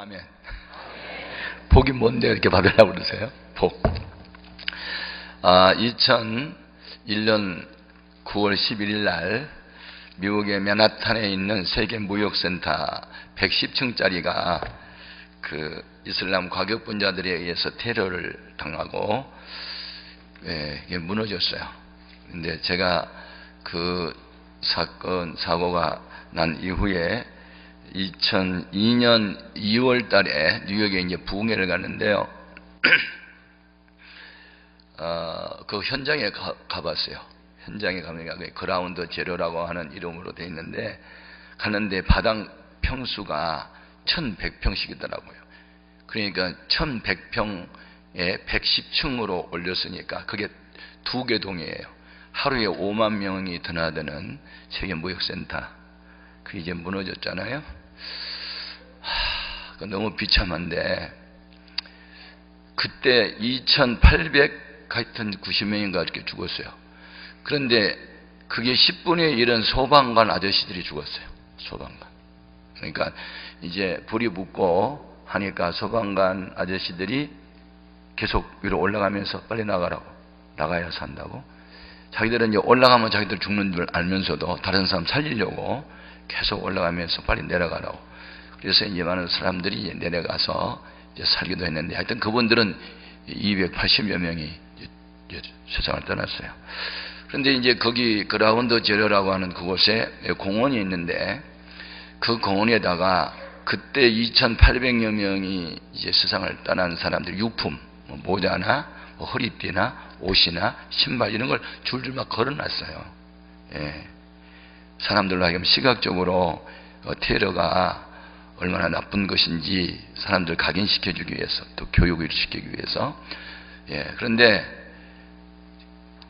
아멘. 복이 뭔데 이렇게 받으려고 그러세요? 복. 2001년 9월 11일 날 미국의 맨하탄에 있는 세계 무역센터 110층짜리가 그 이슬람 과격분자들에 의해서 테러를 당하고 이게 무너졌어요. 근데 제가 그 사고가 난 이후에 2002년 2월 달에 뉴욕에 이제 부흥회를 갔는데요. 그 현장에 가봤어요. 현장에 가면 그라운드 제로라고 하는 이름으로 되어 있는데, 가는데 바닥 평수가 1100평씩이더라고요. 그러니까 1100평에 110층으로 올렸으니까 그게 2개 동이에요. 하루에 5만 명이 드나드는 세계 무역센터. 그게 이제 무너졌잖아요. 너무 비참한데, 그때 2890명인가 이렇게 죽었어요. 그런데 그게 10분의 1은 소방관 아저씨들이 죽었어요. 소방관. 그러니까 이제 불이 붙고 하니까 소방관 아저씨들이 계속 위로 올라가면서 빨리 나가야 산다고. 자기들은 이제 올라가면 자기들 죽는 줄 알면서도 다른 사람 살리려고 계속 올라가면서 빨리 내려가라고. 그래서 이제 많은 사람들이 이제 내려가서 이제 살기도 했는데, 하여튼 그분들은 280여 명이 이제 세상을 떠났어요. 그런데 이제 거기 그라운드 제로라고 하는 그곳에 공원이 있는데, 그 공원에다가 그때 2,800여 명이 이제 세상을 떠난 사람들 유품, 모자나 허리띠나 옷이나 신발 이런 걸 줄줄 막 걸어놨어요. 예. 사람들로 하여금 시각적으로 테러가 얼마나 나쁜 것인지 사람들 각인시켜주기 위해서, 또 교육을 시키기 위해서. 예. 그런데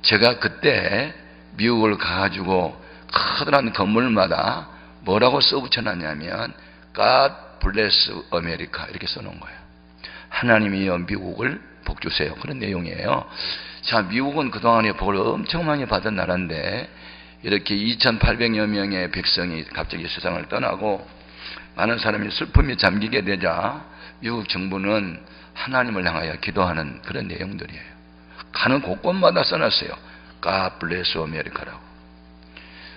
제가 그때 미국을 가가지고 커다란 건물마다 뭐라고 써붙여놨냐면 God bless America 이렇게 써놓은 거예요. 하나님이 미국을 복 주세요. 그런 내용이에요. 자, 미국은 그동안에 복을 엄청 많이 받은 나라인데, 이렇게 2,800여 명의 백성이 갑자기 세상을 떠나고 많은 사람이 슬픔이 잠기게 되자 미국 정부는 하나님을 향하여 기도하는 그런 내용들이에요. 가는 곳곳마다 써놨어요. God bless America라고.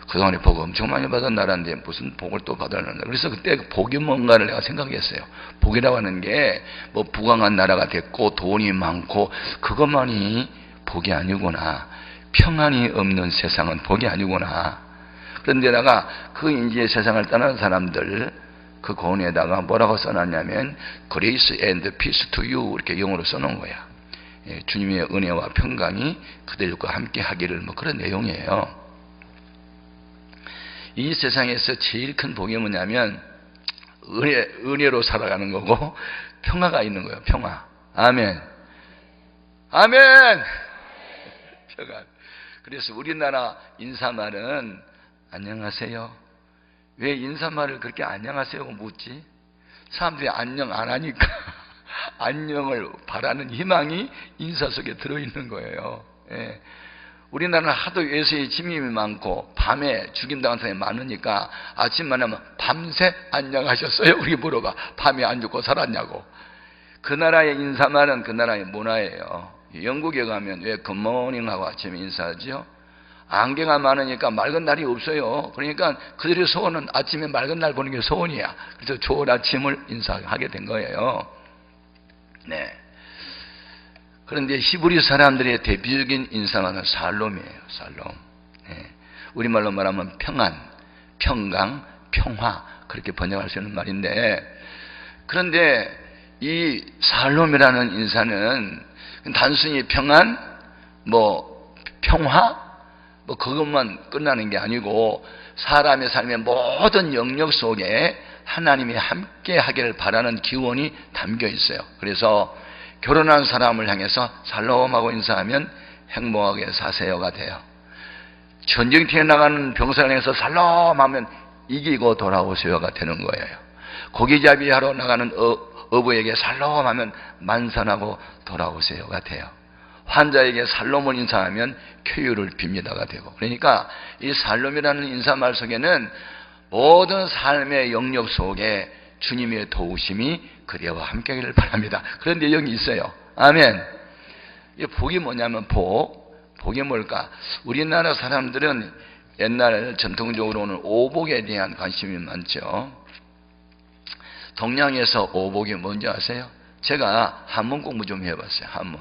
그동안에 복 엄청 많이 받은 나라인데 무슨 복을 또 받았는가. 그래서 그때 복이 뭔가를 내가 생각했어요. 복이라고 하는 게 뭐 부강한 나라가 됐고 돈이 많고 그것만이 복이 아니구나. 평안이 없는 세상은 복이 아니구나. 그런데다가 그 이제 세상을 떠난 사람들 그 공원에다가 뭐라고 써놨냐면 Grace and Peace to you 이렇게 영어로 써놓은 거야. 예, 주님의 은혜와 평강이 그들과 함께 하기를, 뭐 그런 내용이에요. 이 세상에서 제일 큰 복이 뭐냐면 은혜로 살아가는 거고 평화가 있는 거예요. 평화. 아멘. 아멘. 평화. 그래서 우리나라 인사말은 안녕하세요. 왜 인사말을 그렇게 안녕하세요 묻지? 사람들이 안녕 안 하니까 안녕을 바라는 희망이 인사 속에 들어있는 거예요. 예. 우리나라는 하도 외세의 침입이 많고 밤에 죽임당한 사람이 많으니까 아침만 하면 밤새 안녕하셨어요? 우리 물어봐. 밤에 안 죽고 살았냐고. 그 나라의 인사말은 그 나라의 문화예요. 영국에 가면 왜 굿모닝하고 아침에 인사하죠? 안개가 많으니까 맑은 날이 없어요. 그러니까 그들의 소원은 아침에 맑은 날 보는 게 소원이야. 그래서 좋은 아침을 인사하게 된 거예요. 네. 그런데 히브리 사람들의 대표적인 인사말은 살롬이에요. 살롬. 네. 우리말로 말하면 평안, 평강, 평화 그렇게 번역할 수 있는 말인데, 그런데 이 살롬이라는 인사는 단순히 평안, 평화, 그것만 끝나는 게 아니고 사람의 삶의 모든 영역 속에 하나님이 함께 하기를 바라는 기원이 담겨 있어요. 그래서 결혼한 사람을 향해서 살롬하고 인사하면 행복하게 사세요가 돼요. 전쟁터에 나가는 병사를 향해서 살롬하면 이기고 돌아오세요가 되는 거예요. 고기잡이 하러 나가는 어부에게 살롬하면 만선하고 돌아오세요가 돼요. 환자에게 살롬을 인사하면 쾌유를 빕니다가 되고. 그러니까 이 살롬이라는 인사말 속에는 모든 삶의 영역 속에 주님의 도우심이 그대와 함께 하기를 바랍니다. 그런 내용이 있어요. 아멘. 이 복이 뭐냐면 복이 뭘까? 우리나라 사람들은 옛날 전통적으로는 오복에 대한 관심이 많죠. 동양에서 오복이 뭔지 아세요? 제가 한문 공부 좀 해봤어요. 한문.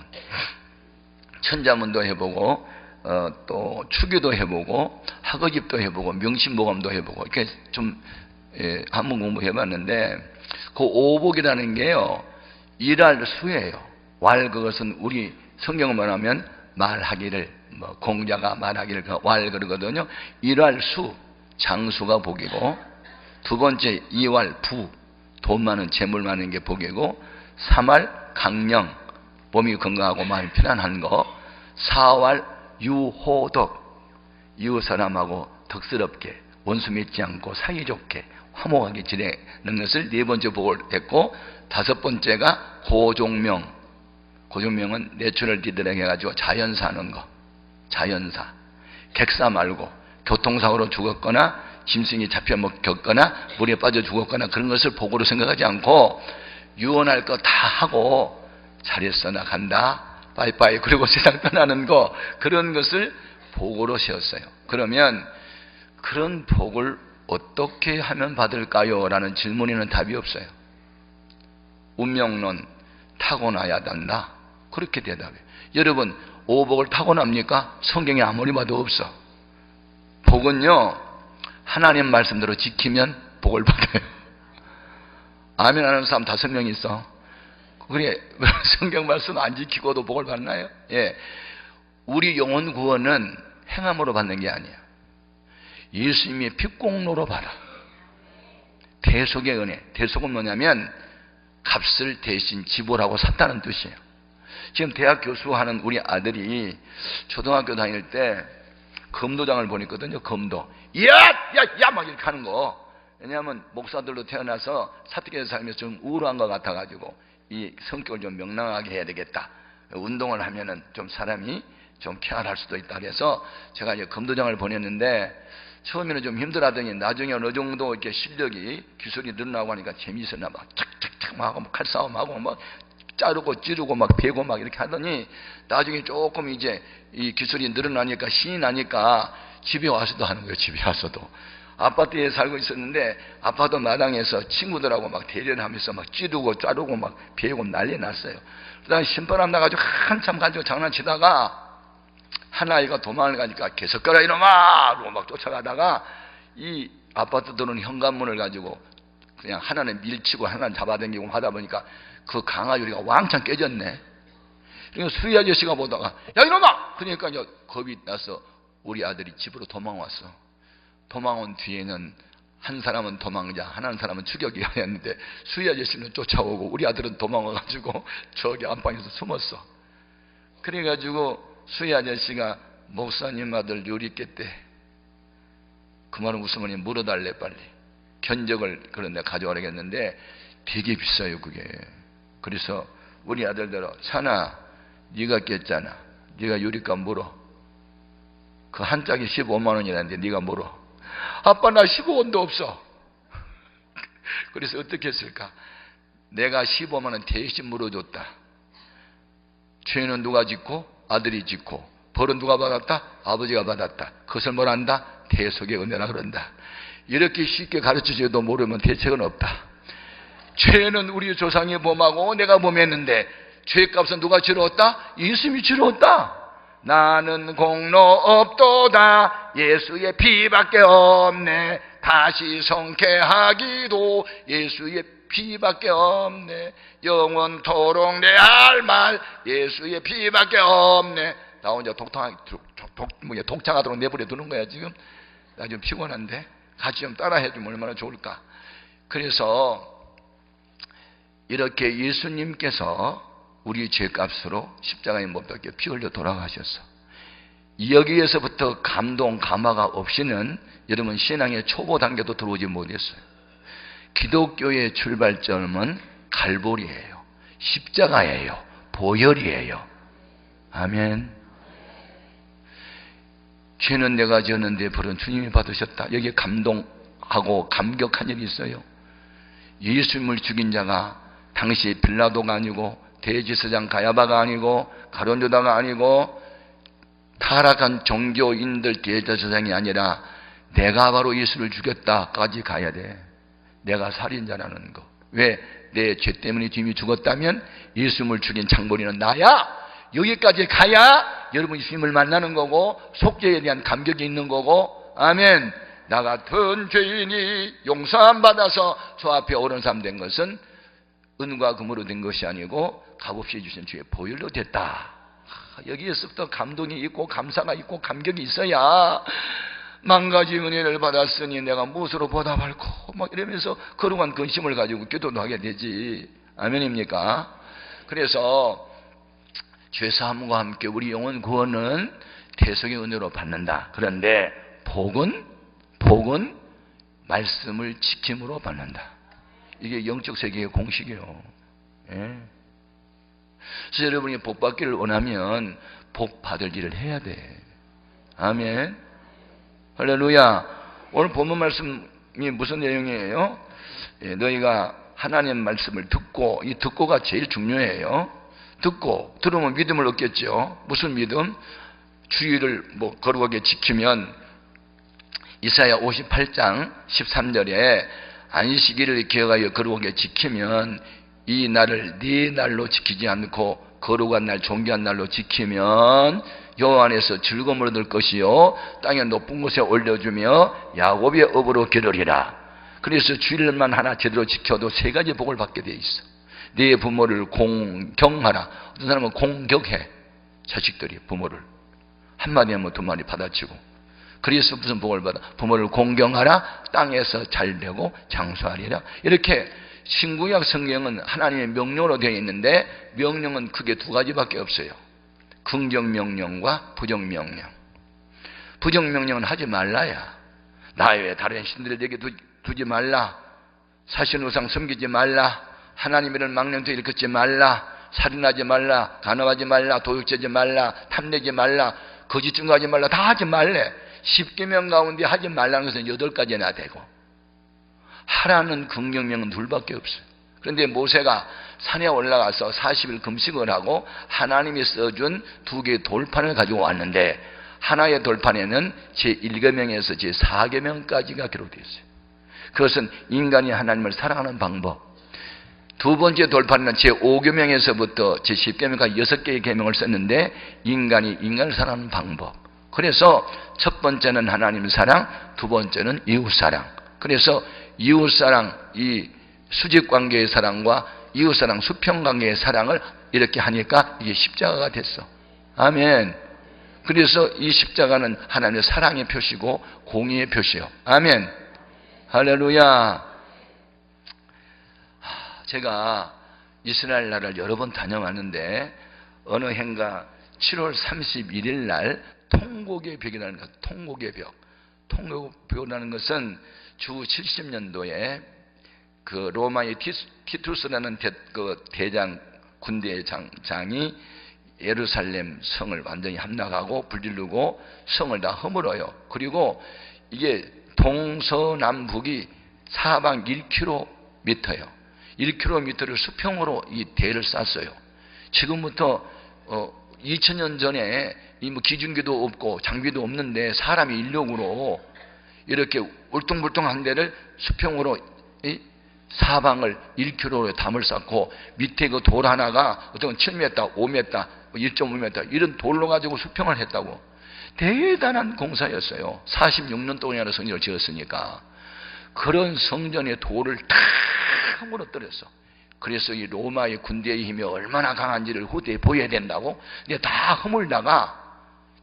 천자문도 해보고 또 추기도 해보고 학어집도 해보고 명심보감도 해보고 이렇게 좀 한문 공부해봤는데 그 오복이라는 게요, 일할 수예요. 왈, 그것은 우리 성경을 말하면 말하기를, 공자가 말하기를 왈 그러거든요. 일할 수, 장수가 복이고, 두 번째 이왈 부, 돈 많은 재물 많은 게 복이고, 삼왈 강령, 몸이 건강하고 마음이 편안한 거, 사왈 유호덕, 이웃 사람하고 덕스럽게 원수 맺지 않고 사이좋게 화목하게 지내는 것을 네 번째 복을 했고, 다섯 번째가 고종명. 고종명은 내추럴 디드라고 해가지고 자연사 하는 거. 자연사. 객사 말고 교통사고로 죽었거나 짐승이 잡혀 먹혔거나 물에 빠져 죽었거나 그런 것을 복으로 생각하지 않고 유언할 거 다 하고 잘했어 나 간다 빠이빠이 그리고 세상 떠나는 거, 그런 것을 복으로 세웠어요. 그러면 그런 복을 어떻게 하면 받을까요? 라는 질문에는 답이 없어요. 운명론 타고나야 된다, 그렇게 대답해요. 여러분, 오복을 타고납니까? 성경에 아무리 봐도 없어. 복은요, 하나님 말씀대로 지키면 복을 받아요. 아멘 하는 사람 5명 있어. 그래, 성경 말씀 안 지키고도 복을 받나요? 예. 우리 영혼 구원은 행함으로 받는 게 아니야. 예수님의 피공로로 받아. 대속의 은혜. 대속은 뭐냐면 값을 대신 지불하고 샀다는 뜻이에요. 지금 대학 교수하는 우리 아들이 초등학교 다닐 때 검도장을 보냈거든요. 검도. 야! 막 이렇게 하는 거. 왜냐하면 목사들로 태어나서 사택에서 살면서 좀 우울한 것 같아가지고 이 성격을 좀 명랑하게 해야 되겠다. 운동을 하면은 좀 사람이 좀 쾌활할 수도 있다. 그래서 제가 이제 검도장을 보냈는데 처음에는 좀 힘들하더니 나중에 어느 정도 이렇게 실력이 기술이 늘어나고 하니까 재미있었나 봐. 착착착 막 하고 칼싸움하고 막 자르고 찌르고 막 베고 막 이렇게 하더니 나중에 조금 이제 이 기술이 늘어나니까 신이 나니까 집에 와서도 하는 거예요. 집에 와서도. 아파트에 살고 있었는데 아파트 마당에서 친구들하고 막 대련하면서 막 찌르고 자르고 막 베고 난리 났어요. 그다음에 신바람 나가지고 한참 가지고 장난치다가 한 아이가 도망을 가니까 계속 가라 이놈아! 그러고 막 쫓아가다가 이 아파트 들어오는 현관문을 가지고 그냥 하나는 밀치고 하나는 잡아당기고 하다 보니까 그 강화유리가 왕창 깨졌네. 그러니까 수희 아저씨가 보다가 야 이놈아! 그러니까 이제 겁이 나서 우리 아들이 집으로 도망왔어. 도망온 뒤에는 한 사람은 도망자, 한 사람은 추격이야 했는데 수희 아저씨는 쫓아오고 우리 아들은 도망와가지고 저기 안방에서 숨었어. 그래가지고 수희 아저씨가 목사님 아들 유리깨 때 그 말은 무슨 말이냐, 물어달래 빨리. 견적을 그런데 가져오라고 했는데 되게 비싸요 그게. 그래서 우리 아들대로 산아 네가 깼잖아. 네가 유리값 물어. 그 한 짝이 15만 원이라는데 네가 물어. 아빠 나 15원도 없어. 그래서 어떻게 했을까? 내가 15만 원 대신 물어줬다. 죄는 누가 짓고? 아들이 짓고. 벌은 누가 받았다? 아버지가 받았다. 그것을 뭘 한다? 대속의 은혜라 그런다. 이렇게 쉽게 가르쳐줘도 모르면 대책은 없다. 죄는 우리 조상이 범하고 내가 범했는데 죄값은 누가 치렀다? 예수님이 치렀다. 나는 공로 없도다. 예수의 피밖에 없네. 다시 성쾌하기도 예수의 피밖에 없네. 영원토록 내 할 말 예수의 피밖에 없네. 나 혼자 독창하도록 내버려 두는 거야 지금. 나 좀 피곤한데 같이 좀 따라해주면 얼마나 좋을까. 그래서 이렇게 예수님께서 우리 죄값으로 십자가에 못 박혀 피 흘려 돌아가셨어. 여기에서부터 감동 감화가 없이는 여러분 신앙의 초보 단계도 들어오지 못했어요. 기독교의 출발점은 갈보리예요. 십자가예요. 보혈이에요. 아멘. 죄는 내가 지었는데 벌은 주님이 받으셨다. 여기에 감동하고 감격한 일이 있어요. 예수님을 죽인 자가 당시 빌라도가 아니고 대제사장 가야바가 아니고 가룟유다가 아니고 타락한 종교인들 대제사장이 아니라 내가 바로 예수를 죽였다까지 가야 돼. 내가 살인자라는 거. 왜? 내 죄 때문에 주님이 죽었다면 예수님을 죽인 장본인은 나야. 여기까지 가야 여러분이 주님을 만나는 거고 속죄에 대한 감격이 있는 거고, 아멘. 나 같은 죄인이 용서함 받아서 저 앞에 옳은 사람 된 것은 은과 금으로 된 것이 아니고 값없이 주신 주의 보혈로 됐다. 여기에서부터 감동이 있고 감사가 있고 감격이 있어야 만가지 은혜를 받았으니 내가 무엇으로 보답할꼬 막 이러면서 거룩한 근심을 가지고 기도도 하게 되지. 아멘입니까? 그래서 죄사함과 함께 우리 영혼 구원은 대속의 은혜로 받는다. 그런데 복은 말씀을 지킴으로 받는다. 이게 영적 세계의 공식이에요. 예. 그래서 여러분이 복 받기를 원하면 복 받을 일을 해야 돼. 아멘. 할렐루야. 오늘 본문 말씀이 무슨 내용이에요? 예, 너희가 하나님 말씀을 듣고, 이 듣고가 제일 중요해요. 들으면 믿음을 얻겠죠. 무슨 믿음? 주의를 거룩하게 지키면 이사야 58장 13절에 안식일을 기억하여 거룩하게 지키면 이 날을 네 날로 지키지 않고 거룩한 날 존귀한 날로 지키면 여호와 안에서 즐거움을 얻을 것이요 땅의 높은 곳에 올려주며 야곱의 업으로 기르리라. 그래서 주일만 하나 제대로 지켜도 세 가지 복을 받게 돼 있어. 네 부모를 공경하라. 어떤 사람은 공격해. 자식들이 부모를 한마디 하면 두 마디 받아치고. 그래서 무슨 복을 받아? 부모를 공경하라. 땅에서 잘되고 장수하리라. 이렇게 신구약 성경은 하나님의 명령으로 되어 있는데 명령은 크게 두 가지밖에 없어요. 긍정명령과 부정명령. 부정명령은 하지 말라야. 나 외에 다른 신들을 내게 두지 말라. 사신우상 섬기지 말라. 하나님의 망령도 일컫지 말라. 살인하지 말라. 간음하지 말라. 도둑질하지 말라. 탐내지 말라. 거짓 증거하지 말라. 다 하지 말래. 10계명 가운데 하지 말라는 것은 8가지나 되고 하라는 긍정명은 둘밖에 없어요. 그런데 모세가 산에 올라가서 40일 금식을 하고 하나님이 써준 2개의 돌판을 가지고 왔는데 하나의 돌판에는 제1계명에서 제4계명까지가 기록되어 있어요. 그것은 인간이 하나님을 사랑하는 방법. 두 번째 돌판은 제5계명에서부터 제10계명까지 6개의 계명을 썼는데 인간이 인간을 사랑하는 방법. 그래서 첫 번째는 하나님 사랑, 두 번째는 이웃 사랑. 그래서 이웃 사랑, 이 수직 관계의 사랑과 이웃 사랑, 수평 관계의 사랑을 이렇게 하니까 이게 십자가가 됐어. 아멘. 그래서 이 십자가는 하나님의 사랑의 표시고 공의의 표시요. 아멘. 할렐루야. 제가 이스라엘 나라를 여러 번 다녀왔는데 어느 해인가 7월 31일 날 통곡의 벽이라는 것, 통곡의 벽. 통곡벽이라는 것은 주 70년도에 그 로마의 티투스라는 대장 군대 장이 예루살렘 성을 완전히 함락하고 불지르고 성을 다 허물어요. 그리고 이게 동서남북이 사방 1km예요. 1km를 수평으로 이 대를 쌌어요. 지금부터 2000년 전에 이 기중기도 없고 장비도 없는데 사람이 인력으로 이렇게 울퉁불퉁한 데를 수평으로 사방을 1km로 담을 쌓고 밑에 그 돌 하나가 어떤 7m, 5m, 1.5m 이런 돌로 가지고 수평을 했다고. 대단한 공사였어요. 46년 동안이나 성전을 지었으니까. 그런 성전의 돌을 다 무너뜨렸어. 그래서 이 로마의 군대의 힘이 얼마나 강한지를 후대에 보여야 된다고. 근데 다 허물다가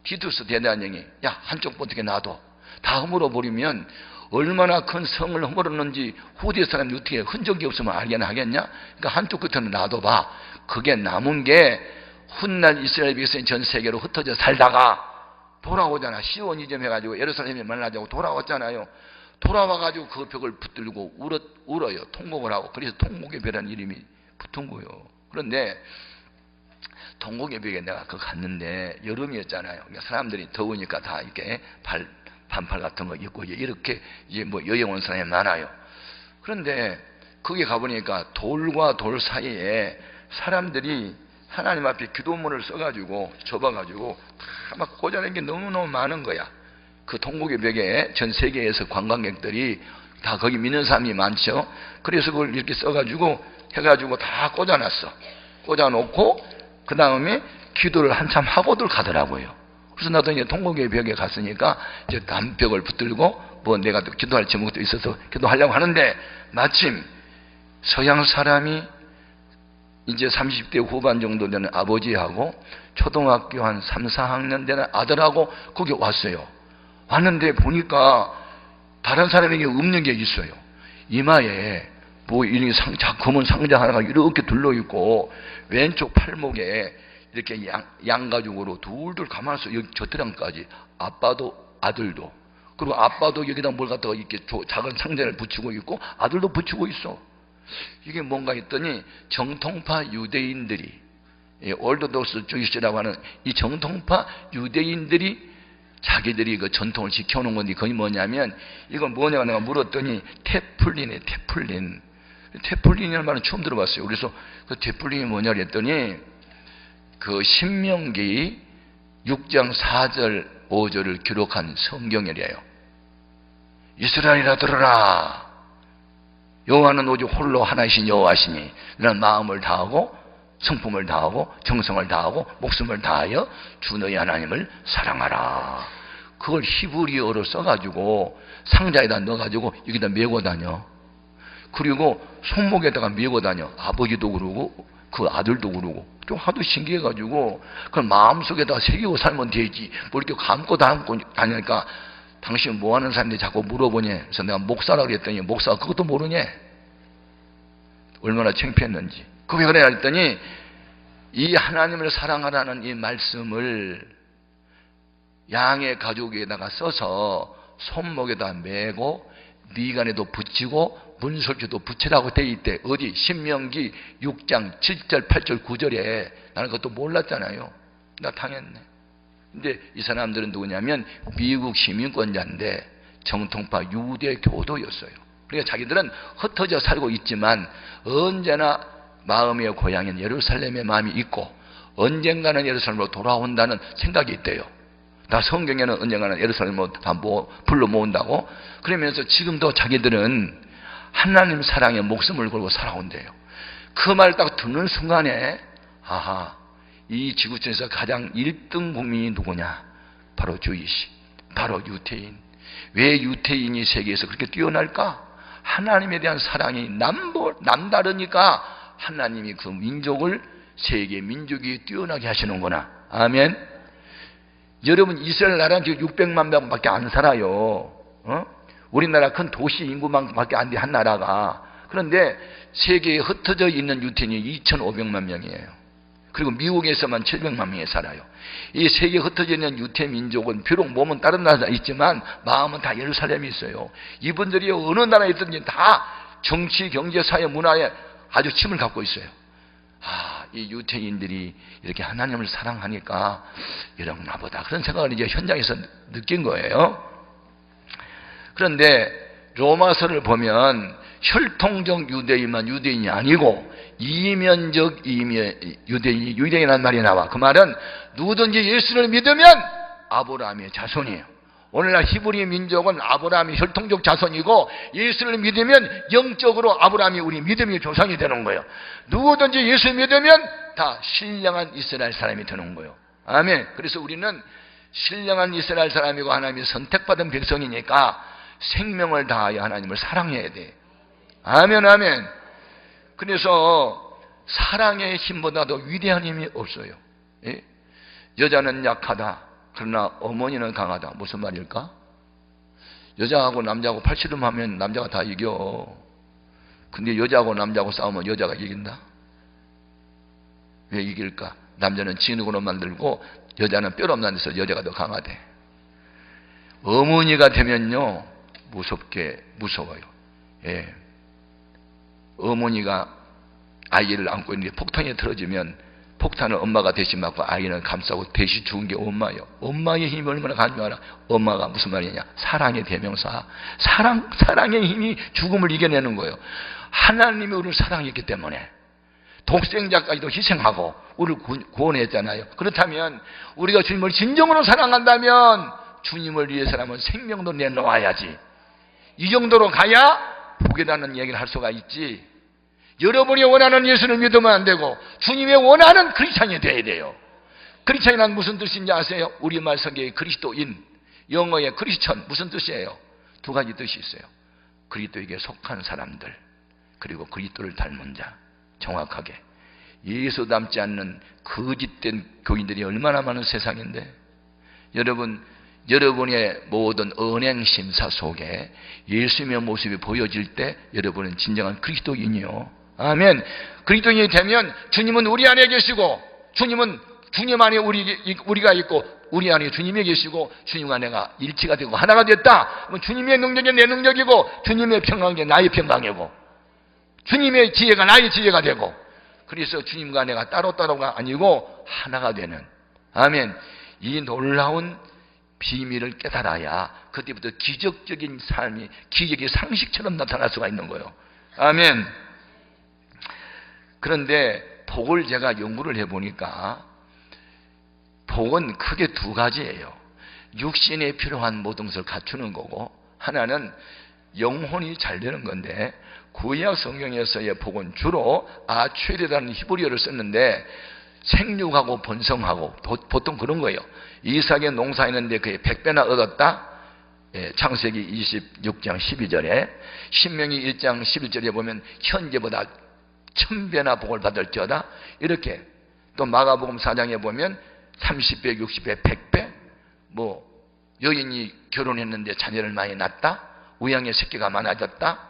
티투스 대단령이 야 한쪽 어떻게 놔둬. 다 허물어버리면 얼마나 큰 성을 허물었는지 후대 사람이 어떻게 흔적이 없으면 알게나 하겠냐. 그러니까 한쪽 끝에는 놔둬봐. 그게 남은 게 훗날 이스라엘 백성이 전 세계로 흩어져 살다가 돌아오잖아. 시온 이점 해가지고 예루살렘에 만나자고 돌아왔잖아요. 돌아와가지고 그 벽을 붙들고 울어요. 통곡을 하고. 그래서 통곡의 벽이라는 이름이 붙은 거예요. 그런데 통곡의 벽에 내가 그거 갔는데 여름이었잖아요. 그러니까 사람들이 더우니까 다 이렇게 반팔 같은 거 입고 이렇게 이제 여행 온 사람이 많아요. 그런데 거기 가보니까 돌과 돌 사이에 사람들이 하나님 앞에 기도문을 써가지고 접어가지고 다 막 꽂아낸 게 너무너무 많은 거야. 그 통곡의 벽에 전 세계에서 관광객들이 다 거기 믿는 사람이 많죠. 그래서 그걸 이렇게 써가지고 해가지고 다 꽂아놨어. 꽂아놓고 그 다음에 기도를 한참 하고들 가더라고요. 그래서 나도 이제 통곡의 벽에 갔으니까 이제 담벽을 붙들고 뭐 내가 또 기도할 제목도 있어서 기도하려고 하는데 마침 서양 사람이 이제 30대 후반 정도 되는 아버지하고 초등학교 한 3, 4학년 되는 아들하고 거기 왔어요. 왔는데 보니까 다른 사람에게 없는 게 있어요. 이마에 뭐 이런 검은 상자 하나가 이렇게 둘러있고 왼쪽 팔목에 이렇게 양가죽으로 둘둘 감아서 여기 저트랑까지 아빠도 아들도, 그리고 아빠도 여기다 뭘 갖다가 이렇게 작은 상자를 붙이고 있고 아들도 붙이고 있어. 이게 뭔가 했더니 정통파 유대인들이, 올드독스 주이시라고 하는 이 정통파 유대인들이 자기들이 그 전통을 지켜오는 건데 그게 뭐냐면 이건 뭐냐고 내가 물었더니 테플린이에요. 테플린. 테플린이라는 말은 처음 들어봤어요. 그래서 그 테플린이 뭐냐 그랬더니 그 신명기 6장 4절 5절을 기록한 성경이래요. 이스라엘아 들으라. 여호와는 오직 홀로 하나이신 여호와시니 이런 마음을 다하고 성품을 다하고 정성을 다하고 목숨을 다하여 주 너희 하나님을 사랑하라. 그걸 히브리어로 써가지고 상자에다 넣어가지고 여기다 메고 다녀. 그리고 손목에다가 메고 다녀. 아버지도 그러고 그 아들도 그러고. 좀 하도 신기해가지고 그걸 마음속에다 새기고 살면 되지 뭐 이렇게 감고 다니니까 당신 뭐하는 사람들이 자꾸 물어보냐. 그래서 내가 목사라고 그랬더니 목사가 그것도 모르냐. 얼마나 창피했는지. 그게 그래 했더니 이 하나님을 사랑하라는 이 말씀을 양의 가죽에다가 써서 손목에다 메고 미간에도 붙이고 문설주도 붙이라고 돼 있대. 어디? 신명기 6장 7절 8절 9절에. 나는 그것도 몰랐잖아요. 나 당했네. 근데 이 사람들은 누구냐면 미국 시민권자인데 정통파 유대 교도였어요. 그러니까 자기들은 흩어져 살고 있지만 언제나 마음의 고향인 예루살렘의 마음이 있고 언젠가는 예루살렘으로 돌아온다는 생각이 있대요. 다 성경에는 언젠가는 예루살렘으로 다 불러 모은다고. 그러면서 지금도 자기들은 하나님 사랑에 목숨을 걸고 살아온대요. 그 말 딱 듣는 순간에 아하, 이 지구촌에서 가장 1등 국민이 누구냐? 바로 주이시, 바로 유태인. 왜 유태인이 세계에서 그렇게 뛰어날까? 하나님에 대한 사랑이 남다르니까 하나님이 그 민족을 세계 민족이 뛰어나게 하시는구나. 아멘. 여러분 이스라엘 나라는 지금 600만 명밖에 안 살아요. 우리나라 큰 도시 인구만밖에 안 돼 한 나라가. 그런데 세계에 흩어져 있는 유태인이 2,500만 명이에요. 그리고 미국에서만 700만 명이 살아요. 이 세계에 흩어져 있는 유태 민족은 비록 몸은 다른 나라에 있지만 마음은 다 예루살렘에 있어요. 이분들이 어느 나라에 있든지 다 정치, 경제, 사회, 문화에 아주 침을 갖고 있어요. 아, 이 유태인들이 이렇게 하나님을 사랑하니까 이런가 보다. 그런 생각을 이제 현장에서 느낀 거예요. 그런데 로마서를 보면 혈통적 유대인만 유대인이 아니고 이면적 유대인이라는 말이 나와. 그 말은 누구든지 예수를 믿으면 아브라함의 자손이에요. 오늘날 히브리 민족은 아브라함이 혈통적 자손이고 예수를 믿으면 영적으로 아브라함이 우리 믿음의 조상이 되는 거예요. 누구든지 예수 믿으면 다 신령한 이스라엘 사람이 되는 거예요. 아멘. 그래서 우리는 신령한 이스라엘 사람이고 하나님이 선택받은 백성이니까 생명을 다하여 하나님을 사랑해야 돼. 아멘, 아멘. 그래서 사랑의 힘보다도 위대한 힘이 없어요. 예? 여자는 약하다. 그러나 어머니는 강하다. 무슨 말일까? 여자하고 남자하고 팔씨름하면 남자가 다 이겨. 근데 여자하고 남자하고 싸우면 여자가 이긴다? 왜 이길까? 남자는 진흙으로 만들고 여자는 뼈로 만들어서 여자가 더 강하대. 어머니가 되면요 무서워요. 예. 어머니가 아이를 안고 있는데 폭탄이 틀어지면 폭탄을 엄마가 대신 맞고 아이는 감싸고 대신 죽은 게 엄마예요. 엄마의 힘이 얼마나 강한 엄마가 무슨 말이냐? 사랑의 대명사. 사랑의 힘이 죽음을 이겨내는 거예요. 하나님이 우리를 사랑했기 때문에 독생자까지도 희생하고 우리를 구원했잖아요. 그렇다면 우리가 주님을 진정으로 사랑한다면 주님을 위해서라면 생명도 내놓아야지. 이 정도로 가야 복이라는 얘기를 할 수가 있지. 여러분이 원하는 예수를 믿으면 안 되고 주님의 원하는 크리스찬이 되어야 돼요. 크리스찬이란 무슨 뜻인지 아세요? 우리말 성경의 그리스도인, 영어의 크리스천 무슨 뜻이에요? 두 가지 뜻이 있어요. 그리스도에게 속한 사람들, 그리고 그리스도를 닮은 자. 정확하게 예수 닮지 않는 거짓된 교인들이 얼마나 많은 세상인데, 여러분의 모든 언행 심사 속에 예수님의 모습이 보여질 때 여러분은 진정한 그리스도인이요. 아멘. 그리스도인이 되면 주님은 우리 안에 계시고 주님 안에 우리가 있고 우리 안에 주님이 계시고 주님과 내가 일치가 되고 하나가 됐다. 주님의 능력이 내 능력이고 주님의 평강이 나의 평강이고 주님의 지혜가 나의 지혜가 되고, 그래서 주님과 내가 따로따로가 아니고 하나가 되는, 아멘. 이 놀라운 비밀을 깨달아야 그때부터 기적적인 삶이 기적의 상식처럼 나타날 수가 있는 거예요. 아멘. 그런데 복을 제가 연구를 해보니까 복은 크게 두 가지예요. 육신에 필요한 모든 것을 갖추는 거고, 하나는 영혼이 잘 되는 건데, 구약 성경에서의 복은 주로 아취레라는 히브리어를 썼는데 생육하고 번성하고 보통 그런 거예요. 이삭의 농사했는데 그의 100배나 얻었다. 창세기 26장 12절에, 신명기 1장 11절에 보면 현재보다 1000배나 복을 받을지어다. 이렇게 또 마가복음 4장에 보면 30배, 60배, 100배, 여인이 결혼했는데 자녀를 많이 낳았다. 우양의 새끼가 많아졌다.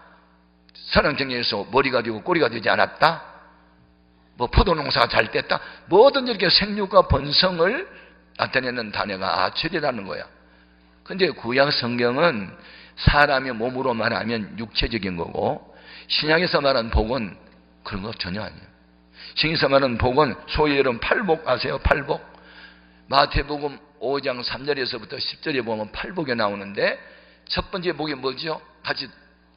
사랑정리에서 머리가 되고 꼬리가 되지 않았다. 포도 농사가 잘 됐다. 뭐든지 이렇게 생육과 번성을 나타내는 단어가 아취레라는 거야. 근데 구약 성경은 사람의 몸으로 말하면 육체적인 거고, 신약에서 말하는 복은 그런 거 전혀 아니에요. 신약에서 말하는 복은 소위 여러분 팔복 아세요? 팔복. 마태복음 5장 3절에서부터 10절에 보면 팔복이 나오는데, 첫 번째 복이 뭐죠? 같이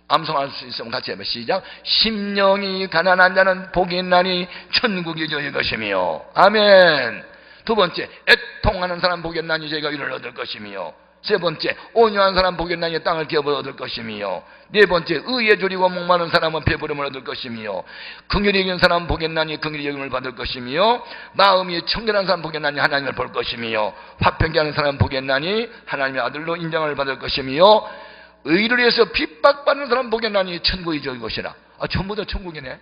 암송할 수 있으면 같이 해봐. 시작. 심령이 가난한 자는 복이 있나니 천국이 저희 것이며. 아멘. 두 번째, 애통하는 사람 복이 있나니 저희가 위를 얻을 것이며. 세 번째, 온유한 사람 복이 있나니 땅을 기업을 얻을 것이며. 네 번째, 의에 줄이고 목마른 사람은 배부름을 얻을 것이며. 긍휼히 여기는 사람은 복이 있나니 긍휼히 여김을 받을 것이며. 마음이 청결한 사람 복이 있나니 하나님을 볼 것이며. 화평케 하는 사람은 복이 있나니 하나님의 아들로 인정을 받을 것이며. 의를 위해서 핍박받는 사람 보겠나니 천국이 저희 것이라. 전부 다 천국이네.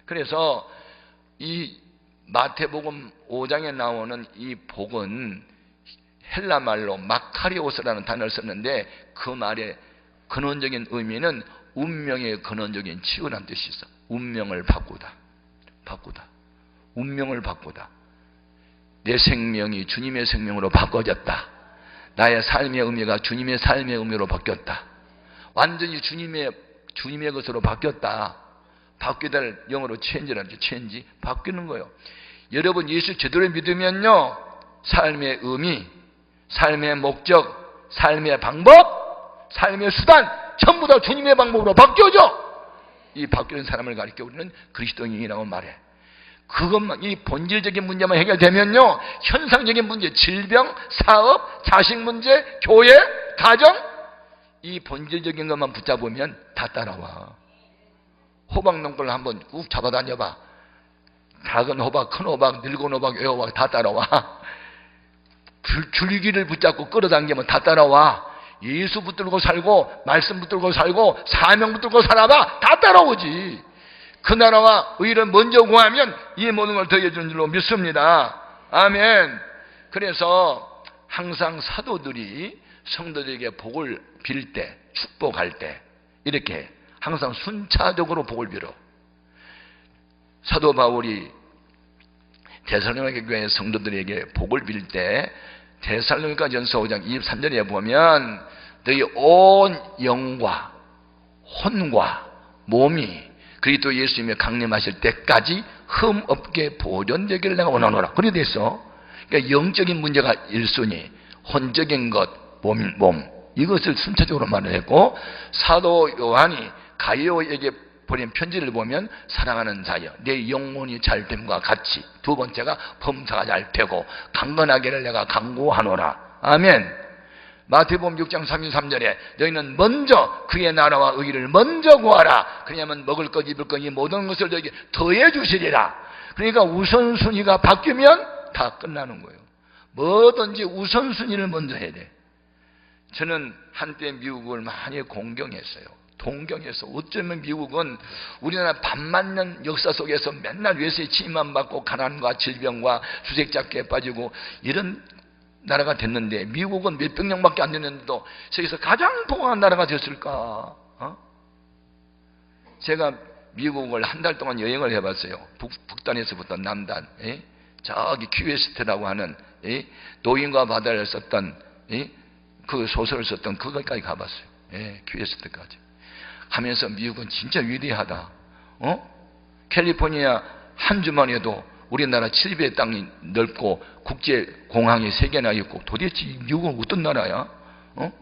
그래서 이 마태복음 5장에 나오는 이 복은 헬라 말로 마카리오스라는 단어를 썼는데, 그 말의 근원적인 의미는 운명의 근원적인 치유라는 뜻이 있어. 운명을 바꾸다. 운명을 바꾸다. 내 생명이 주님의 생명으로 바꿔졌다. 나의 삶의 의미가 주님의 삶의 의미로 바뀌었다. 완전히 주님의 것으로 바뀌었다. 바뀌다를 영어로 change라는 change, 바뀌는 거예요. 여러분 예수 제대로 믿으면요, 삶의 의미, 삶의 목적, 삶의 방법, 삶의 수단 전부 다 주님의 방법으로 바뀌어져. 이 바뀌는 사람을 가리켜 우리는 그리스도인이라고 말해. 그것만, 이 본질적인 문제만 해결되면요, 현상적인 문제, 질병, 사업, 자식 문제, 교회, 가정, 이 본질적인 것만 붙잡으면 다 따라와. 호박농골 한번 꾹 잡아다녀봐. 작은 호박, 큰 호박, 늙은 호박, 애호박 다 따라와. 줄기를 붙잡고 끌어당기면 다 따라와. 예수 붙들고 살고 말씀 붙들고 살고 사명 붙들고 살아봐. 다 따라오지. 그 나라와 의를 먼저 구하면 이 모든 걸 더해주는 줄로 믿습니다. 아멘. 그래서 항상 사도들이 성도들에게 복을 빌 때, 축복할 때 이렇게 항상 순차적으로 복을 빌어. 사도 바울이 데살로니가 교회 성도들에게 복을 빌 때 데살로니가 전서 5장 23절에 보면 너희 온 영과 혼과 몸이 그리스도 예수님이 강림하실 때까지 흠 없게 보존되기를 내가 원하노라. 그래 됐어. 그러니까 영적인 문제가 1순위, 혼적인 것, 몸, 이것을 순차적으로 말을 했고, 사도 요한이 가이오에게 보낸 편지를 보면 사랑하는 자여 내 영혼이 잘됨과 같이, 두 번째가 범사가 잘 되고 강건하기를 내가 강구하노라. 아멘. 마태복음 6장 33절에 너희는 먼저 그의 나라와 의를 먼저 구하라. 그러냐면 먹을 것 입을 것 이 모든 것을 너희에게 더해 주시리라. 그러니까 우선순위가 바뀌면 다 끝나는 거예요. 뭐든지 우선순위를 먼저 해야 돼. 저는 한때 미국을 많이 공경했어요. 동경해서 어쩌면 미국은 우리나라 반만년 역사 속에서 맨날 외세의 침입만 받고 가난과 질병과 주색잡기에 빠지고 이런 나라가 됐는데, 미국은 몇백 명밖에 안 됐는데도 세계에서 가장 풍요한 나라가 됐을까? 제가 미국을 한 달 동안 여행을 해봤어요. 북단에서부터 남단, 저기 큐에스트라고 하는 노인과 바다를 썼던 그 소설을 썼던 그것까지 가봤어요. 큐에스트까지 하면서 미국은 진짜 위대하다. 캘리포니아 한 주만 해도 우리나라 7배의 땅이 넓고 국제공항이 3개나 있고, 도대체 미국은 어떤 나라야?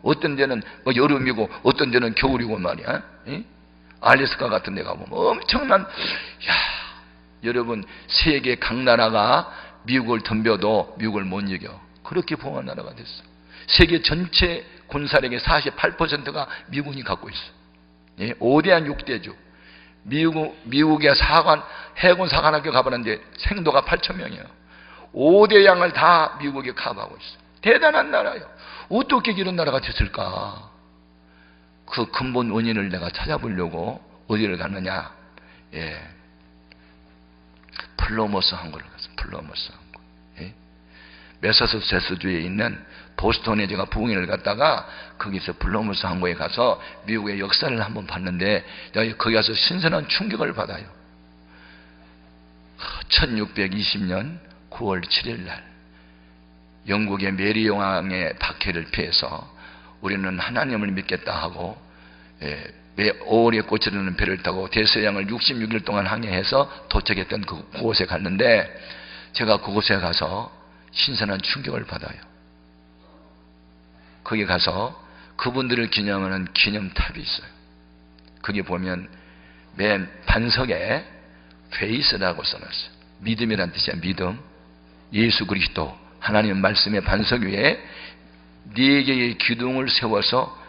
어떤 데는 뭐 여름이고 어떤 데는 겨울이고 말이야. 알래스카 같은 데 가보면 엄청난, 여러분 세계 각 나라가 미국을 덤벼도 미국을 못 이겨. 그렇게 봉한 나라가 됐어. 세계 전체 군사력의 48%가 미군이 갖고 있어. 5대한 6대주. 미국의 해군 사관학교 가봤는데 생도가 8,000명이에요. 5대 양을 다 미국이 커버하고 있어요. 대단한 나라예요. 어떻게 이런 나라가 됐을까? 그 근본 원인을 내가 찾아보려고 어디를 갔느냐? 플러머스 항구를 갔어요. 플러머스 항구. 매사추세츠주에 있는 보스턴에 제가 부흥회를 갔다가 거기서 플러머스 항구에 가서 미국의 역사를 한번 봤는데, 거기 가서 신선한 충격을 받아요. 1620년 9월 7일 날 영국의 메리 여왕의 박해를 피해서 우리는 하나님을 믿겠다 하고 5월에 꽃이르는 배를 타고 대서양을 66일 동안 항해해서 도착했던 그곳에 갔는데, 제가 그곳에 가서 신선한 충격을 받아요. 거기 가서 그분들을 기념하는 기념탑이 있어요. 거기 보면 맨 반석에 페이스라고 써놨어요. 믿음이란 뜻이야. 믿음. 예수 그리스도 하나님 말씀의 반석 위에 4개의 기둥을 세워서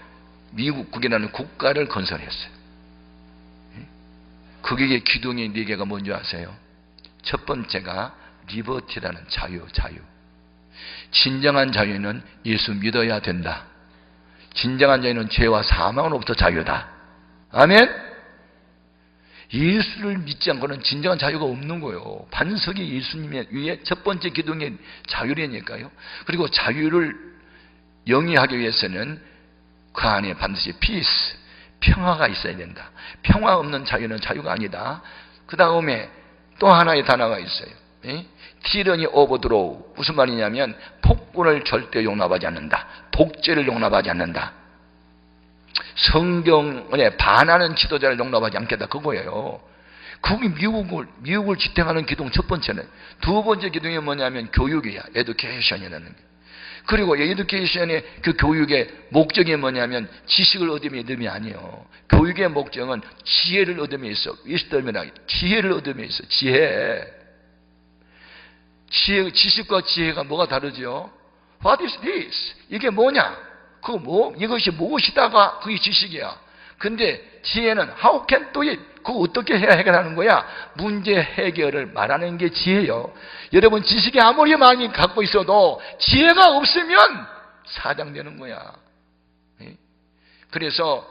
미국이라는 국가를 건설했어요. 거기에 기둥이 4개가 뭔지 아세요? 첫 번째가 리버티라는 자유. 진정한 자유는 예수 믿어야 된다. 진정한 자유는 죄와 사망으로부터 자유다. 아멘? 예수를 믿지 않고는 진정한 자유가 없는 거예요. 반석이 예수님의 위에 첫 번째 기둥의 자유라니까요. 그리고 자유를 영위하기 위해서는 그 안에 반드시 피스, 평화가 있어야 된다. 평화 없는 자유는 자유가 아니다. 그 다음에 또 하나의 단어가 있어요. 티러니 오버 드로우. 무슨 말이냐면 폭군을 절대 용납하지 않는다. 독재를 용납하지 않는다. 성경에 반하는 지도자를 용납하지 않겠다. 그거예요. 그게 미국을 지탱하는 기둥 첫 번째는. 두 번째 기둥이 뭐냐면 교육이야. 에듀케이션이라는 게. 그리고 에듀케이션의 그 교육의 목적이 뭐냐면 지식을 얻음의 의미 아니에요. 교육의 목적은 지혜를 얻음에 있어. 위스덤이라 지혜를 얻음에 있어. 지식과 지혜가 뭐가 다르죠? What is this? 이게 뭐냐? 이것이 무엇이다가 그게 지식이야. 근데 지혜는 how can do it? 그거 어떻게 해야 해결하는 거야? 문제 해결을 말하는 게 지혜예요. 여러분 지식이 아무리 많이 갖고 있어도 지혜가 없으면 사장되는 거야. 그래서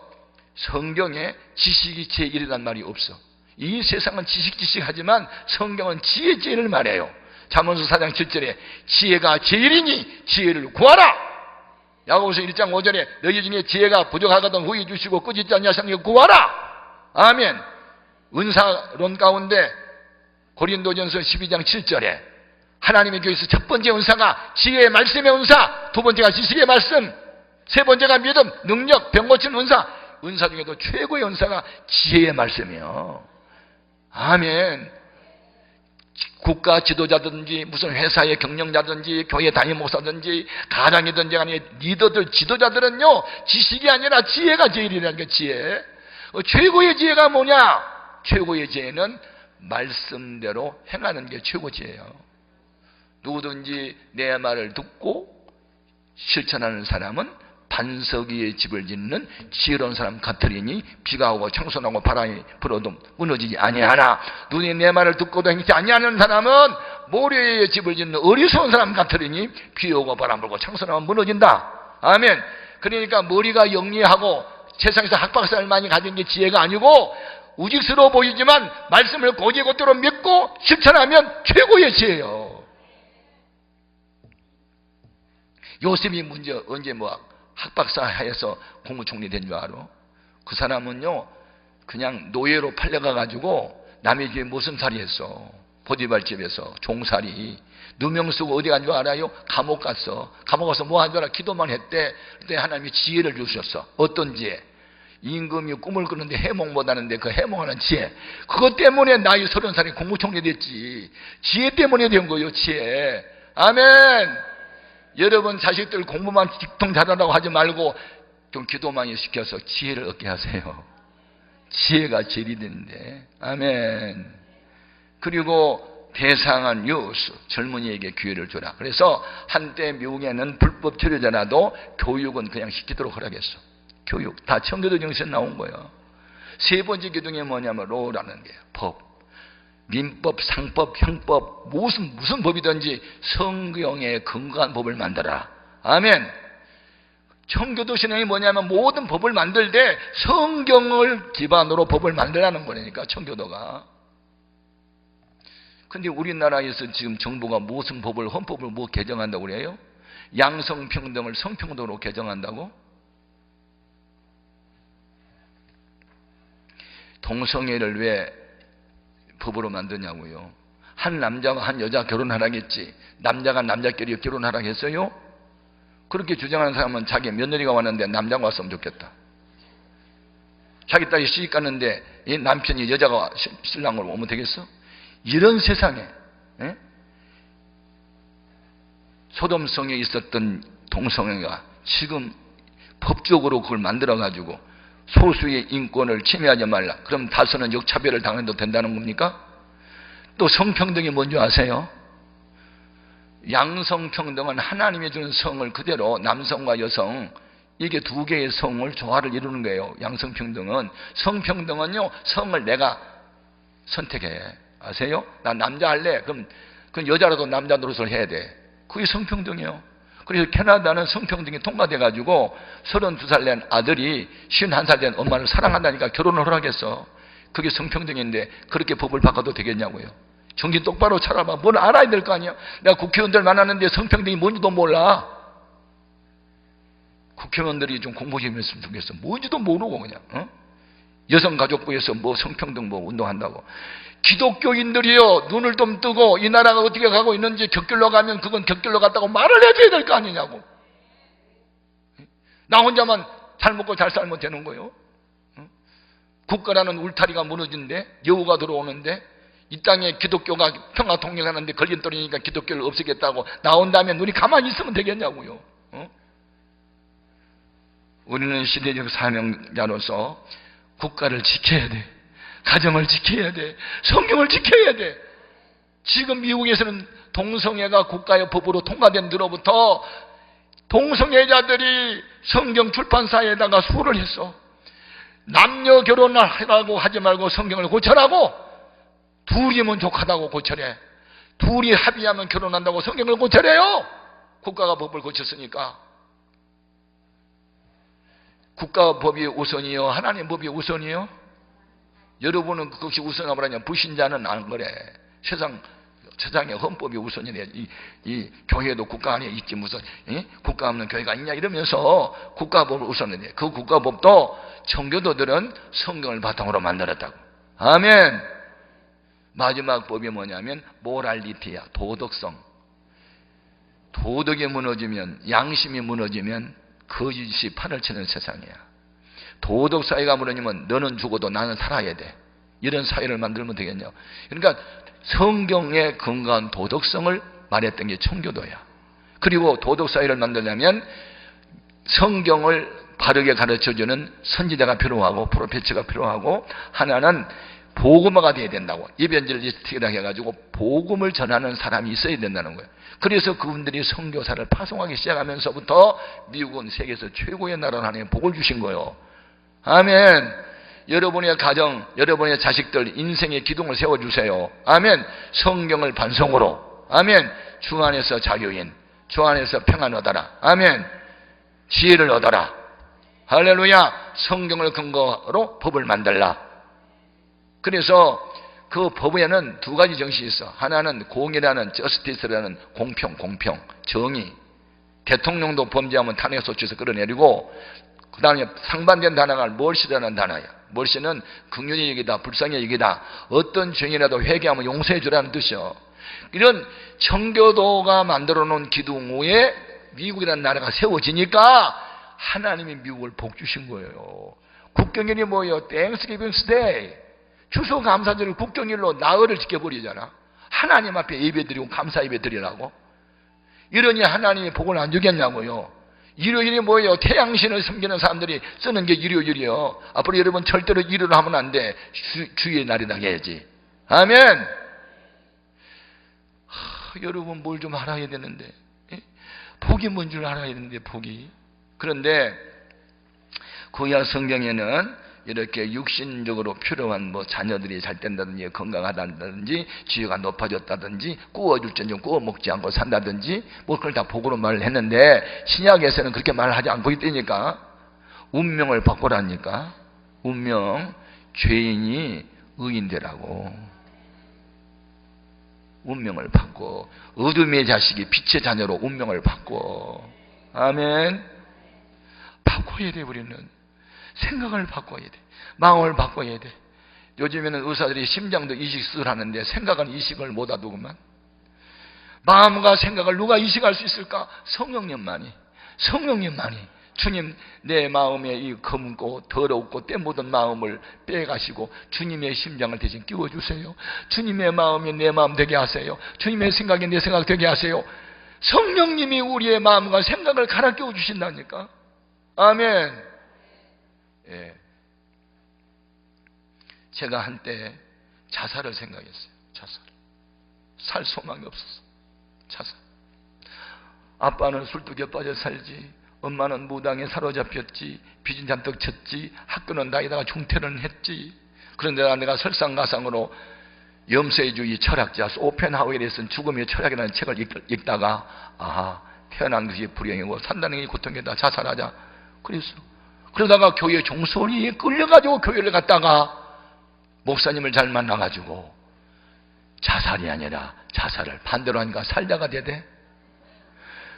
성경에 지식이 제1이란 말이 없어. 이 세상은 지식하지만 성경은 지혜를 말해요. 잠언서 4장 7절에 지혜가 제1이니 지혜를 구하라. 야고보서 1장 5절에 너희 중에 지혜가 부족하거든 후히 주시고 꾸짖지 않냐 성경 구하라. 아멘. 은사론 가운데 고린도전서 12장 7절에 하나님의 교회에서 첫 번째 은사가 지혜의 말씀의 은사, 두 번째가 지식의 말씀, 세 번째가 믿음, 능력, 병 고치는 은사 중에도 최고의 은사가 지혜의 말씀이에요. 아멘. 국가 지도자든지 무슨 회사의 경영자든지 교회 담임 목사든지 가장이든지 간에 리더들 지도자들은요, 지식이 아니라 지혜가 제일이라는 게 지혜. 최고의 지혜가 뭐냐? 최고의 지혜는 말씀대로 행하는 게 최고 지혜예요. 누구든지 내 말을 듣고 실천하는 사람은 반석 위에 집을 짓는 지혜로운 사람 같으리니 비가 오고 청소나고 바람이 불어도 무너지지 아니하나, 눈이 내 말을 듣고도 행치 아니하는 사람은 모래 위에 집을 짓는 어리석은 사람 같으리니 비 오고 바람 불고 청소나면 무너진다. 아멘. 그러니까 머리가 영리하고 세상에서 학박사를 많이 가진 게 지혜가 아니고, 우직스러워 보이지만 말씀을 곧이곧대로 믿고 실천하면 최고의 지혜예요. 요셉이 언제 학박사 하에서 국무총리 된 줄 알아? 그 사람은요, 그냥 노예로 팔려가가지고 남의 집에 모순살이 했어. 보디발 집에서 종살이. 누명 쓰고 어디 간 줄 알아요? 감옥 갔어. 감옥 가서 뭐 한 줄 알아? 기도만 했대. 그때 하나님이 지혜를 주셨어. 어떤 지혜? 임금이 꿈을 꾸는데 해몽 못하는데 그 해몽하는 지혜. 그것 때문에 나이 30살에 국무총리 됐지. 지혜 때문에 된 거예요, 지혜. 아멘. 여러분 자식들 공부만 직통 잘하라고 하지 말고 좀 기도 많이 시켜서 지혜를 얻게 하세요. 지혜가 제일이 되는데. 아멘. 그리고 대상한 유스, 젊은이에게 기회를 주라. 그래서 한때 미국에는 불법 체류자라도 교육은 그냥 시키도록 허락했어. 교육 다 청교도 정신에 나온 거예요. 세 번째 기둥이 뭐냐면 로라는 게 법. 민법, 상법, 형법, 무슨 법이든지 성경에 근거한 법을 만들어라. 아멘. 청교도 신앙이 뭐냐면 모든 법을 만들 때 성경을 기반으로 법을 만들라는 거니까, 청교도가. 근데 우리나라에서 지금 정부가 무슨 법을, 헌법을 뭐 개정한다고 그래요? 양성평등을 성평등으로 개정한다고? 동성애를 왜 법으로 만드냐고요. 한 남자가 한 여자 결혼하라겠지, 남자가 남자끼리 결혼하라겠어요? 그렇게 주장하는 사람은 자기 며느리가 왔는데 남자가 왔으면 좋겠다. 자기 딸이 시집 갔는데 이 남편이 여자가 신랑으로 오면 되겠어? 이런 세상에 소돔성에 있었던 동성애가 지금 법적으로 그걸 만들어가지고 소수의 인권을 침해하지 말라. 그럼 다수는 역차별을 당해도 된다는 겁니까? 또 성평등이 뭔지 아세요? 양성평등은 하나님이 주는 성을 그대로 남성과 여성, 이게 두 개의 성을 조화를 이루는 거예요. 양성평등은. 성평등은요, 성을 내가 선택해. 아세요? 나 남자 할래. 그럼 그건 여자라도 남자 노릇을 해야 돼. 그게 성평등이에요. 그래서 캐나다는 성평등이 통과돼가지고 32살 된 아들이 51살 된 엄마를 사랑한다니까 결혼을 허락했어. 그게 성평등인데 그렇게 법을 바꿔도 되겠냐고요. 정신 똑바로 차려봐. 뭘 알아야 될 거 아니야. 내가 국회의원들 만나는데 성평등이 뭔지도 몰라. 국회의원들이 좀 공부 좀 했으면 좋겠어. 뭔지도 모르고 그냥 여성가족부에서 뭐 성평등 뭐 운동한다고. 기독교인들이요, 눈을 좀 뜨고 이 나라가 어떻게 가고 있는지 격결로 가면 그건 격결로 갔다고 말을 해줘야 될 거 아니냐고. 나 혼자만 잘 먹고 잘 살면 되는 거예요. 국가라는 울타리가 무너진데, 여우가 들어오는데, 이 땅에 기독교가 평화 통일하는데 걸림돌이니까 기독교를 없애겠다고 나온다면 눈이 가만히 있으면 되겠냐고요. 우리는 시대적 사명자로서 국가를 지켜야 돼. 가정을 지켜야 돼. 성경을 지켜야 돼. 지금 미국에서는 동성애가 국가의 법으로 통과된 뒤로부터 동성애자들이 성경 출판사에다가 수를 했어. 남녀 결혼을 하라고 하지 말고 성경을 고쳐라고. 둘이면 족하다고 고쳐래. 둘이 합의하면 결혼한다고 성경을 고쳐래요. 국가가 법을 고쳤으니까. 국가 법이 우선이요, 하나님 법이 우선이요? 여러분은 그것이 우선하고 그러냐? 불신자는 안 그래. 세상의 헌법이 우선이래. 이 교회도 국가 안에 있지 무슨 국가 없는 교회가 있냐 이러면서 국가법을 우선이래. 그 국가법도 청교도들은 성경을 바탕으로 만들었다고. 아멘. 마지막 법이 뭐냐면 모랄리티야. 도덕성. 도덕이 무너지면, 양심이 무너지면 거짓이 판을 치는 세상이야. 도덕 사회가 무너지면 너는 죽어도 나는 살아야 돼. 이런 사회를 만들면 되겠냐. 그러니까 성경의 건강한 도덕성을 말했던 게 청교도야. 그리고 도덕사회를 만들려면 성경을 바르게 가르쳐주는 선지자가 필요하고 프로페처가 필요하고, 하나는 복음화가 돼야 된다고, 이벤젤리스트라 해가지고 복음을 전하는 사람이 있어야 된다는 거예요. 그래서 그분들이 선교사를 파송하기 시작하면서부터 미국은 세계에서 최고의 나라로 하나님 복을 주신 거예요. 아멘. 여러분의 가정, 여러분의 자식들 인생의 기둥을 세워주세요. 아멘. 성경을 반성으로, 아멘. 주 안에서 자유인, 주 안에서 평안 얻어라. 아멘. 지혜를 얻어라. 할렐루야. 성경을 근거로 법을 만들라. 그래서 그 법에는 두 가지 정신이 있어. 하나는 공이라는, 저스티스라는 공평, 정의. 대통령도 범죄하면 탄핵소추에서 끌어내리고, 그 다음에 상반된 단어가 멀시라는 단어야. 멀시는 긍휼의 얘기다, 불쌍의 얘기다. 어떤 죄인이라도 회개하면 용서해 주라는 뜻이요. 이런 청교도가 만들어 놓은 기둥 위에 미국이라는 나라가 세워지니까 하나님이 미국을 복 주신 거예요. 국경일이 뭐예요? 땡스기빙 스데이. 추수감사절을 국경일로 나흘을 지켜버리잖아. 하나님 앞에 예배드리고 감사 예배드리라고. 이러니 하나님이 복을 안 주겠냐고요. 일요일이 뭐예요? 태양신을 섬기는 사람들이 쓰는 게 일요일이요. 앞으로 여러분 절대로 일요일 하면 안 돼. 주의 날이다 해야지. 아멘. 여러분 뭘 좀 알아야 되는데, 복이 뭔 줄 알아야 되는데, 복이. 그런데 구약 성경에는 이렇게 육신적으로 필요한 뭐 자녀들이 잘 된다든지, 건강하다든지, 지혜가 높아졌다든지, 구워줄 땐 좀 구워 먹지 않고 산다든지, 뭐 그걸 다 복으로 말을 했는데, 신약에서는 그렇게 말을 하지 않고 있다니까. 운명을 바꾸라니까. 운명, 죄인이 의인 되라고. 운명을 바꿔. 어둠의 자식이 빛의 자녀로 운명을 바꿔. 아멘. 바꿔야 돼. 우리는 생각을 바꿔야 돼. 마음을 바꿔야 돼. 요즘에는 의사들이 심장도 이식 수술하는데 생각은 이식을 못하더구만. 마음과 생각을 누가 이식할 수 있을까? 성령님만이. 주님, 내 마음에 이 검고 더럽고 때 묻은 마음을 빼가시고 주님의 심장을 대신 끼워주세요. 주님의 마음이 내 마음 되게 하세요. 주님의 생각이 내 생각 되게 하세요. 성령님이 우리의 마음과 생각을 갈아 끼워주신다니까. 아멘. 예. 제가 한때 자살을 생각했어요. 살 소망이 없었어. 자살. 아빠는 술독에 빠져 살지, 엄마는 무당에 사로잡혔지, 빚은 잔뜩 쳤지, 학교는 다니다가 중퇴를 했지. 그런데 내가 설상가상으로 염세주의 철학자 오펜하우어에 쓴 죽음의 철학이라는 책을 읽다가, 아하, 태어난 것이 불행이고 산다는 게 고통이다, 자살하자. 그랬어. 그러다가 교회 종소리에 끌려가지고 교회를 갔다가 목사님을 잘 만나가지고 자살이 아니라 자살을 반대로 하니까 살자가 되대.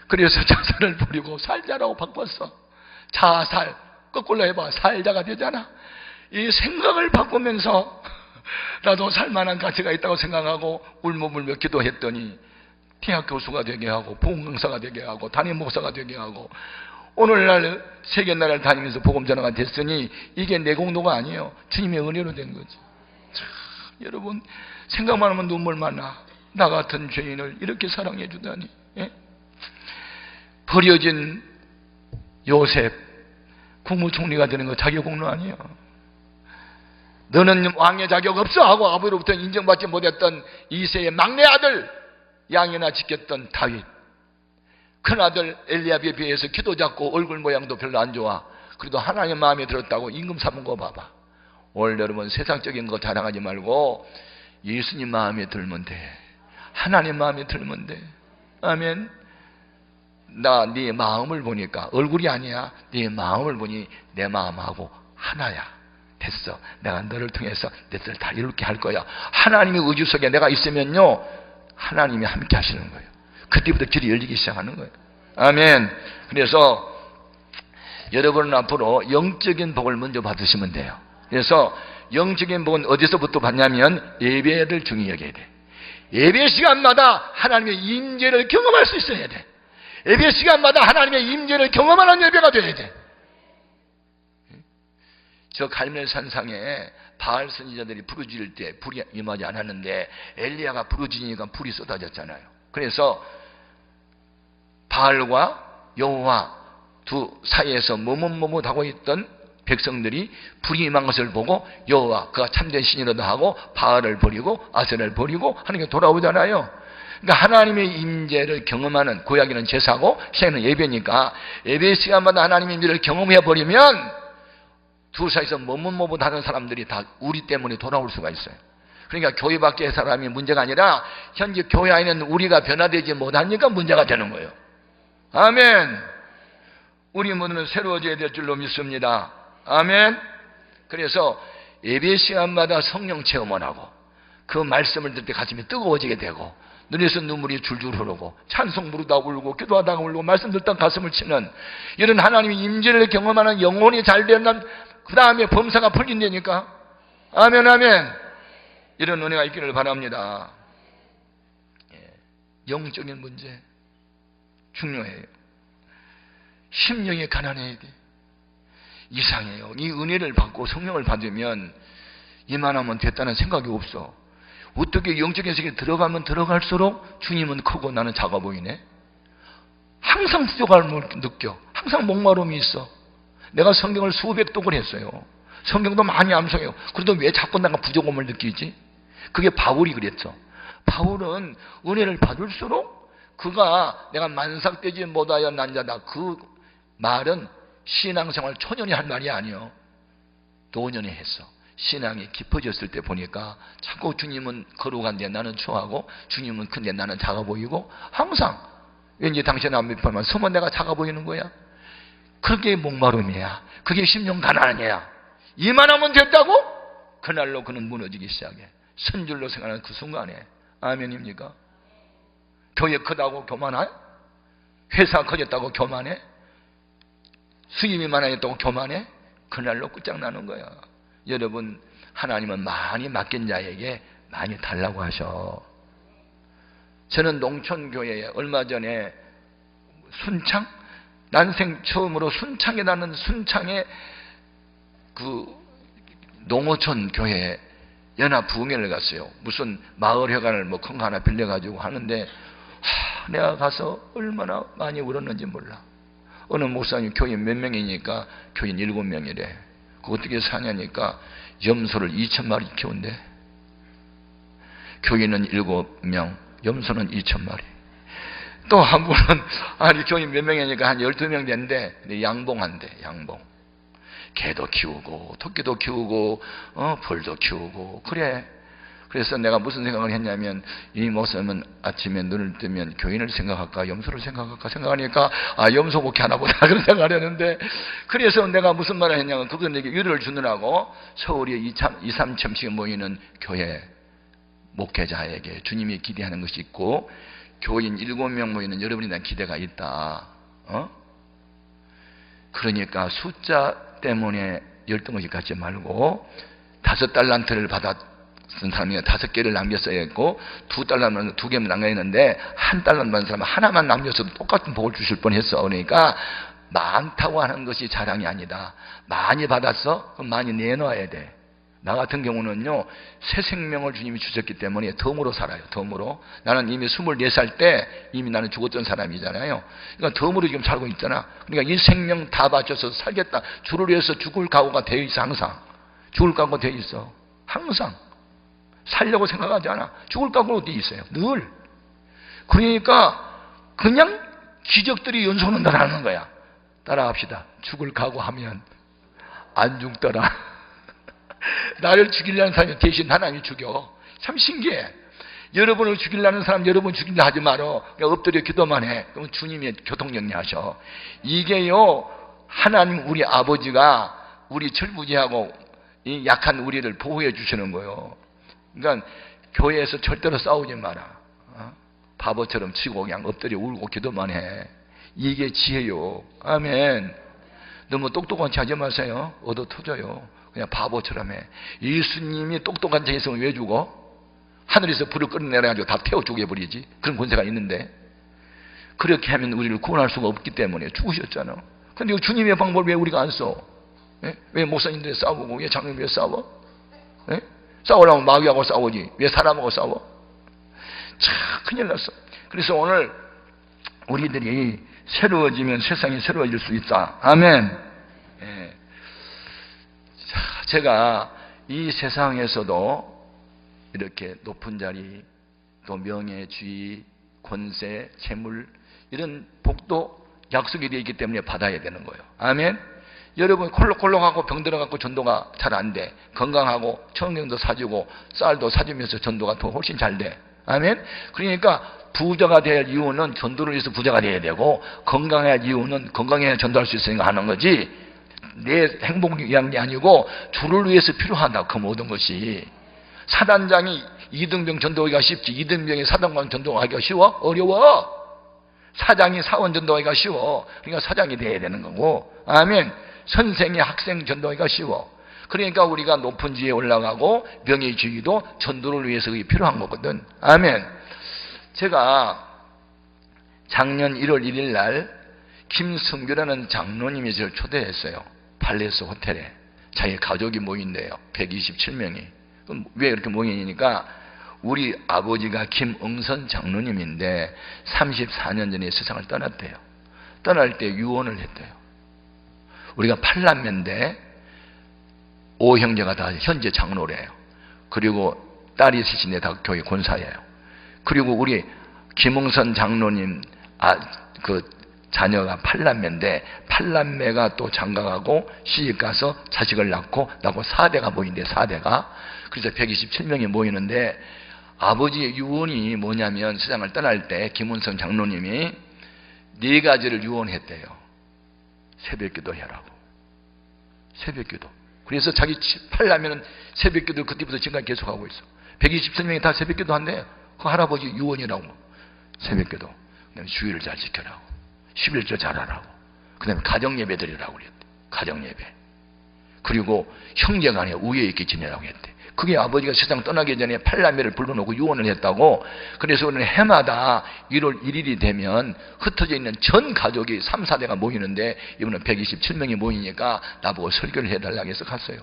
그래서 자살을 버리고 살자라고 바꿨어. 자살, 거꾸로 해봐. 살자가 되잖아. 이 생각을 바꾸면서 나도 살만한 가치가 있다고 생각하고 울며불며 기도했더니 대학 교수가 되게 하고 복음 강사가 되게 하고 담임 목사가 되게 하고 오늘날 세계 나라를 다니면서 복음 전화가 됐으니 이게 내 공로가 아니에요. 주님의 은혜로 된 거지. 참, 여러분 생각만 하면 눈물만 나. 나 같은 죄인을 이렇게 사랑해 주다니. 예? 버려진 요셉 국무총리가 되는 거 자기 공로 아니에요. 너는 왕의 자격 없어 하고 아버지로부터 인정받지 못했던 이세의 막내 아들 양이나 지켰던 다윗, 큰아들 엘리압에 비해서 키도 작고 얼굴 모양도 별로 안 좋아. 그래도 하나님 마음에 들었다고 임금 삼은 거 봐봐. 오늘 여러분 세상적인 거 자랑하지 말고 예수님 마음에 들면 돼. 하나님 마음에 들면 돼. 아멘. 나 네 마음을 보니까 얼굴이 아니야. 네 마음을 보니 내 마음하고 하나야. 됐어. 내가 너를 통해서 내 뜻을 다 이렇게 할 거야. 하나님의 의지 속에 내가 있으면요 하나님이 함께 하시는 거예요. 그때부터 길이 열리기 시작하는 거예요. 아멘. 그래서 여러분은 앞으로 영적인 복을 먼저 받으시면 돼요. 그래서 영적인 복은 어디서부터 받냐면 예배를 중히 여겨야 돼. 예배 시간마다 하나님의 임재를 경험할 수 있어야 돼. 예배 시간마다 하나님의 임재를 경험하는 예배가 돼야 돼. 저 갈멜산상에 바알 선지자들이 부르짖을 때 불이 임하지 않았는데 엘리야가 부르짖으니까 불이 쏟아졌잖아요. 그래서 바알과 여호와 두 사이에서 머뭇머뭇하고 있던 백성들이 불이 임한 것을 보고 여호와 그가 참된 신이로다 하고 바알을 버리고 아세라를 버리고 하나님께 돌아오잖아요. 그러니까 하나님의 임재를 경험하는, 구약에는 제사고 신약에는 예배니까 예배 시간마다 하나님의 임재를 경험해 버리면 두 사이에서 머뭇머뭇하는 사람들이 다 우리 때문에 돌아올 수가 있어요. 그러니까 교회 밖의 사람이 문제가 아니라 현재 교회 안에 있는 우리가 변화되지 못하니까 문제가 되는 거예요. 아멘. 우리 모두는 새로워져야 될 줄로 믿습니다. 아멘. 그래서 예배 시간마다 성령 체험을 하고 그 말씀을 들을 때 가슴이 뜨거워지게 되고 눈에서 눈물이 줄줄 흐르고 찬송 부르다 울고 기도하다가 울고 말씀 듣다 가슴을 치는 이런 하나님의 임재를 경험하는 영혼이 잘 되면 그 다음에 범사가 풀린다니까. 아멘 아멘. 이런 은혜가 있기를 바랍니다. 영적인 문제 중요해요. 심령이 가난해야 돼. 이상해요. 이 은혜를 받고 성령을 받으면 이만하면 됐다는 생각이 없어. 어떻게 영적인 세계에 들어가면 들어갈수록 주님은 크고 나는 작아 보이네. 항상 부족함을 느껴. 항상 목마름이 있어. 내가 성경을 수백 독을 했어요. 성경도 많이 암송해요. 그래도 왜 자꾸 내가 부족함을 느끼지? 그게 바울이 그랬죠. 바울은 은혜를 받을수록 그가 내가 만삭되지 못하여 난 자다. 그 말은 신앙생활 초년이 할 말이 아니요. 노년이 했어. 신앙이 깊어졌을 때 보니까 자꾸 주님은 거룩한데 나는 추하고 주님은 큰데 나는 작아 보이고 항상 왠지 당신 앞에만 서면 내가 작아 보이는 거야. 그게 목마름이야. 그게 심령 가난이야. 이만하면 됐다고? 그날로 그는 무너지기 시작해. 선줄로 생각하는 그 순간에. 아멘입니까? 교회 크다고 교만해? 회사 커졌다고 교만해? 수입이 많아졌다고 교만해? 그날로 끝장나는 거야. 여러분, 하나님은 많이 맡긴 자에게 많이 달라고 하셔. 저는 농촌교회에 얼마 전에 순창? 난생 처음으로 순창이라는 순창의 그 농어촌 교회에 연합 부흥회를 갔어요. 무슨 마을회관을 뭐 큰 거 하나 빌려가지고 하는데 내가 가서 얼마나 많이 울었는지 몰라. 어느 목사님 교인 몇 명이니까 교인 7명이래. 그 어떻게 사냐니까 염소를 2,000마리 키운대. 교인은 7명, 염소는 2,000마리. 또 한 분은 아니 교인 몇 명이니까 한 12명 된대. 양봉한대. 양봉. 개도 키우고 토끼도 키우고 벌도 키우고 그래. 그래서 내가 무슨 생각을 했냐면 이 목사님은 아침에 눈을 뜨면 교인을 생각할까 염소를 생각할까 생각하니까 염소 목회 하나 보다 그런 생각을 했는데, 그래서 내가 무슨 말을 했냐면 그분에게 위로를 주느라고 서울에 2, 3천씩 모이는 교회 목회자에게 주님이 기대하는 것이 있고 교인 7명 모이는 여러분에 대한 기대가 있다. 그러니까 숫자 때문에 열등의식 갖지 말고 5달란트를 받았던 사람이 5개를 남겼어야 했고 2달란트는 2개만 남겨있는데 1달란트 받은 사람은 하나만 남겼어도 똑같은 복을 주실 뻔했어. 그러니까 많다고 하는 것이 자랑이 아니다. 많이 받았어? 그럼 많이 내놔야 돼. 나 같은 경우는요, 새 생명을 주님이 주셨기 때문에 덤으로 살아요. 덤으로. 나는 이미 24살 때 이미 나는 죽었던 사람이잖아요. 그러니까 덤으로 지금 살고 있잖아. 그러니까 이 생명 다 바쳐서 살겠다. 주를 위해서 죽을 각오가 되어 있어. 항상 죽을 각오가 되어 있어. 항상 살려고 생각하지 않아. 죽을 각오가 되어 있어요. 늘. 그러니까 그냥 기적들이 연속된다는 거야. 따라합시다. 죽을 각오하면 안 죽더라. 나를 죽이려는 사람이 대신 하나님이 죽여. 참 신기해. 여러분을 죽이려는 사람 여러분 죽인다 하지 말어. 그냥 엎드려 기도만 해. 그러면 주님이 교통정리하셔. 이게요, 하나님 우리 아버지가 우리 철부지하고 이 약한 우리를 보호해 주시는 거예요. 그러니까 교회에서 절대로 싸우지 마라. 바보처럼 치고 그냥 엎드려 울고 기도만 해. 이게 지혜요. 아멘. 너무 똑똑한 체 하지 마세요. 얻어 터져요. 그냥 바보처럼 해. 예수님이 똑똑한 체 있으면 왜 죽어? 하늘에서 불을 끌어내려가지고 다 태워 죽여버리지. 그런 권세가 있는데. 그렇게 하면 우리를 구원할 수가 없기 때문에 죽으셨잖아. 근데 주님의 방법을 왜 우리가 안 써? 예? 왜 목사님들이 싸우고 왜 장로님들이 싸워? 예? 싸우려면 마귀하고 싸우지 왜 사람하고 싸워? 참 큰일 났어. 그래서 오늘 우리들이 새로워지면 세상이 새로워질 수 있다. 아멘. 예. 자, 제가 이 세상에서도 이렇게 높은 자리, 또 명예, 지위, 권세, 재물 이런 복도 약속이 되어 있기 때문에 받아야 되는 거예요. 아멘. 여러분 콜록콜록하고 병들어갖고 전도가 잘 안 돼. 건강하고 청경도 사주고 쌀도 사주면서 전도가 더 훨씬 잘 돼. 아멘. 그러니까 부자가 될 이유는 전도를 위해서 부자가 돼야 되고 건강해야 할 이유는 건강해야 전도할 수 있으니까 하는 거지 내 행복을 위한 게 아니고 주를 위해서 필요하다. 그 모든 것이. 사단장이 이등병 전도하기가 쉽지 이등병이 사단관 전도하기가 쉬워? 어려워. 사장이 사원 전도하기가 쉬워. 그러니까 사장이 돼야 되는 거고. 아멘. 선생이 학생 전도하기가 쉬워. 그러니까 우리가 높은 지에 올라가고 명예 주의도 전도를 위해서 필요한 거거든. 아멘. 제가 작년 1월 1일 날 김승규라는 장로님이 저를 초대했어요. 팔레스 호텔에. 자기 가족이 모인대요. 127명이. 왜 이렇게 모이니까 우리 아버지가 김응선 장로님인데 34년 전에 세상을 떠났대요. 떠날 때 유언을 했대요. 우리가 8남매인데 5형제가 다 현재 장로래요. 그리고 딸이 셋인데 다 교회 권사예요. 그리고 우리 김응선 장로님 그 자녀가 8남매인데 8남매가 또 장가가고 시집가서 자식을 낳고 4대가 모인대 4대가. 그래서 127명이 모이는데 아버지의 유언이 뭐냐면 세상을 떠날 때 김은성 장로님이 4가지를 유언했대요. 새벽기도 해라고. 새벽기도. 그래서 자기 8남매는 새벽기도를 그때부터 지금까지 계속하고 있어. 127명이 다 새벽기도 한대. 그 할아버지 유언이라고. 새벽기도. 그 다음에 주의를 잘 지켜라고. 11조 잘하라고. 그 다음에 가정예배 드리라고 그랬대. 가정예배. 그리고 형제간에 우애 있게 지내라고 했대. 그게 아버지가 세상 떠나기 전에 8남매를 불러놓고 유언을 했다고. 그래서 우리는 해마다 1월 1일이 되면 흩어져 있는 전 가족이 3, 4대가 모이는데 이번엔 127명이 모이니까 나보고 설교를 해달라고 해서 갔어요.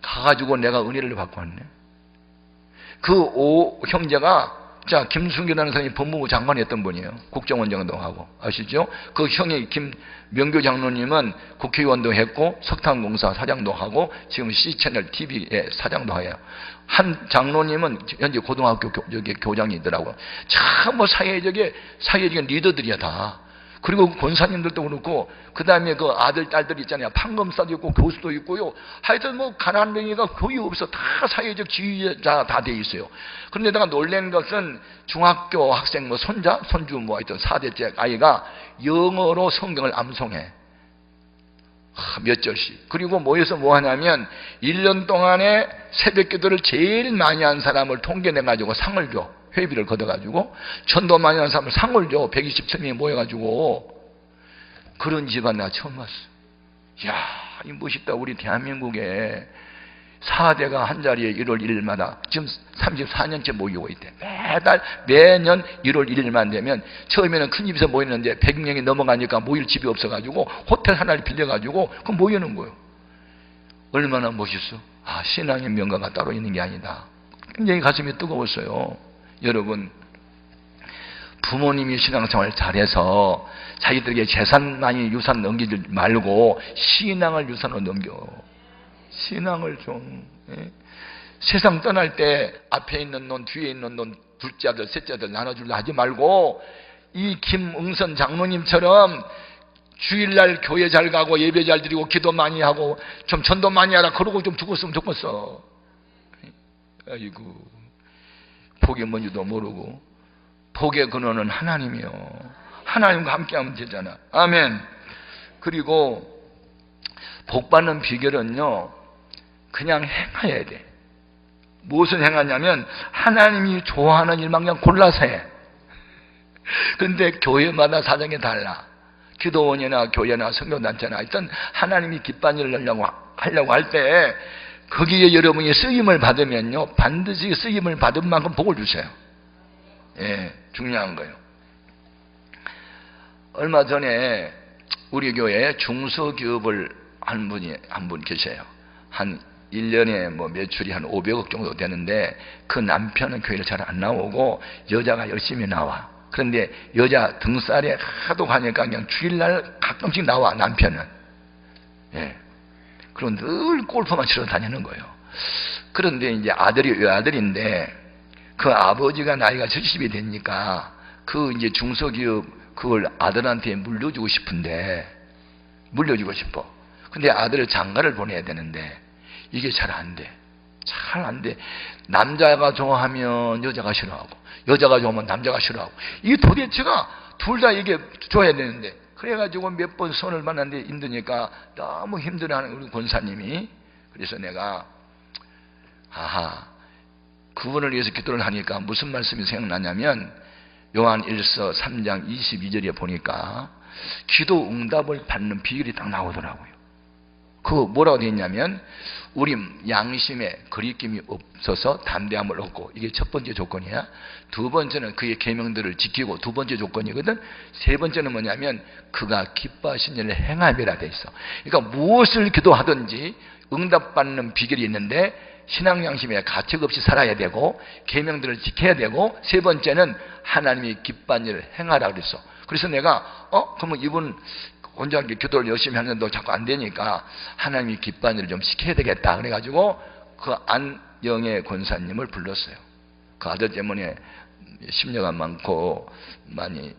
가가지고 내가 은혜를 받고 왔네. 그 5형제가 자 김순규라는 사람이 법무부 장관이었던 분이에요. 국정원장도 하고 아시죠? 그 형이 김명교 장로님은 국회의원도 했고 석탄공사 사장도 하고 지금 C채널 TV의 사장도 해요. 한 장로님은 현재 고등학교 교장이더라고요. 참 뭐 사회적인 리더들이야 다. 그리고 권사님들도 그렇고 그 다음에 그 아들 딸들 있잖아요. 판검사도 있고 교수도 있고요. 하여튼 뭐 가난한 명의가 거의 없어. 다 사회적 지휘자 다 돼 있어요. 그런데다가 놀란 것은 중학교 학생 뭐 손주 뭐 하여튼 4대째 아이가 영어로 성경을 암송해. 몇 절씩. 그리고 모여서 뭐 하냐면 1년 동안에 새벽 기도를 제일 많이 한 사람을 통계내가지고 상을 줘. 회비를 걷어가지고 전도 많이 한 사람을 상을 줘. 127명이 모여가지고. 그런 집안 내가 처음 봤어. 이야, 이 멋있다. 우리 대한민국에 4대가 한자리에 1월 1일마다 지금 34년째 모이고 있대. 매년 1월 1일만 되면 처음에는 큰 집에서 모이는데 100명이 넘어가니까 모일 집이 없어가지고 호텔 하나를 빌려가지고 그 모이는 거예요. 얼마나 멋있어. 신앙의 명가가 따로 있는 게 아니다. 굉장히 가슴이 뜨거웠어요. 여러분, 부모님이 신앙생활 잘해서 자기들에게 재산만이 유산 넘기지 말고 신앙을 유산으로 넘겨. 신앙을 좀. 세상 떠날 때 앞에 있는 돈, 뒤에 있는 돈, 둘째 아들, 셋째 아들 나눠주려 하지 말고 이 김응선 장로님처럼 주일날 교회 잘 가고 예배 잘 드리고 기도 많이 하고 좀 전도 많이 하라 그러고 좀 죽었으면 좋겠어. 아이고, 복이 뭔지도 모르고. 복의 근원은 하나님이요. 하나님과 함께하면 되잖아. 아멘. 그리고 복 받는 비결은요, 그냥 행해야 돼. 무엇을 행하냐면 하나님이 좋아하는 일만 그냥 골라서 해. 그런데 교회마다 사정이 달라. 기도원이나 교회나 성교단체나 하여튼 하나님이 기뻐하는 일을 하려고 할 때 거기에 여러분이 쓰임을 받으면요, 반드시 쓰임을 받은 만큼 복을 주세요. 예, 중요한 거예요. 얼마 전에 우리 교회에 중소기업을 한 분 계셔요. 한 1년에 뭐 매출이 한 500억 정도 되는데 그 남편은 교회를 잘 안 나오고 여자가 열심히 나와. 그런데 여자 등살에 하도 가니까 그냥 주일날 가끔씩 나와, 남편은. 예. 그리고 늘 골프만 치러 다니는 거예요. 그런데 이제 아들이 외아들인데 그 아버지가 나이가 70이 되니까 그 이제 중소기업 그걸 아들한테 물려주고 싶은데, 물려주고 싶어. 근데 아들을 장가를 보내야 되는데 이게 잘 안 돼. 잘 안 돼. 남자가 좋아하면 여자가 싫어하고, 여자가 좋아하면 남자가 싫어하고, 이게 도대체가 둘 다 이게 줘야 되는데, 그래가지고 몇 번 손을 만났는데 힘드니까 너무 힘들어하는 우리 권사님이, 그래서 내가 그분을 위해서 기도를 하니까 무슨 말씀이 생각나냐면 요한 1서 3장 22절에 보니까 기도 응답을 받는 비결이 딱 나오더라고요. 그거 뭐라고 되어 있냐면 우리 양심에 거리낌이 없어서 담대함을 얻고, 이게 첫 번째 조건이야. 두 번째는 그의 계명들을 지키고, 두 번째 조건이거든. 세 번째는 뭐냐면 그가 기뻐하신 일을 행함이라 돼 있어. 그러니까 무엇을 기도하든지 응답받는 비결이 있는데 신앙 양심에 가책 없이 살아야 되고 계명들을 지켜야 되고, 세 번째는 하나님이 기뻐하는 일을 행하라 그랬어. 그래서 내가 그러면 이분 혼자 기도를 열심히 하는데도 자꾸 안 되니까 하나님이 기뻐하는 일을 좀 시켜야 되겠다. 그래가지고 그 안영애 권사님을 불렀어요. 그 아들 때문에 심려가 많고 많이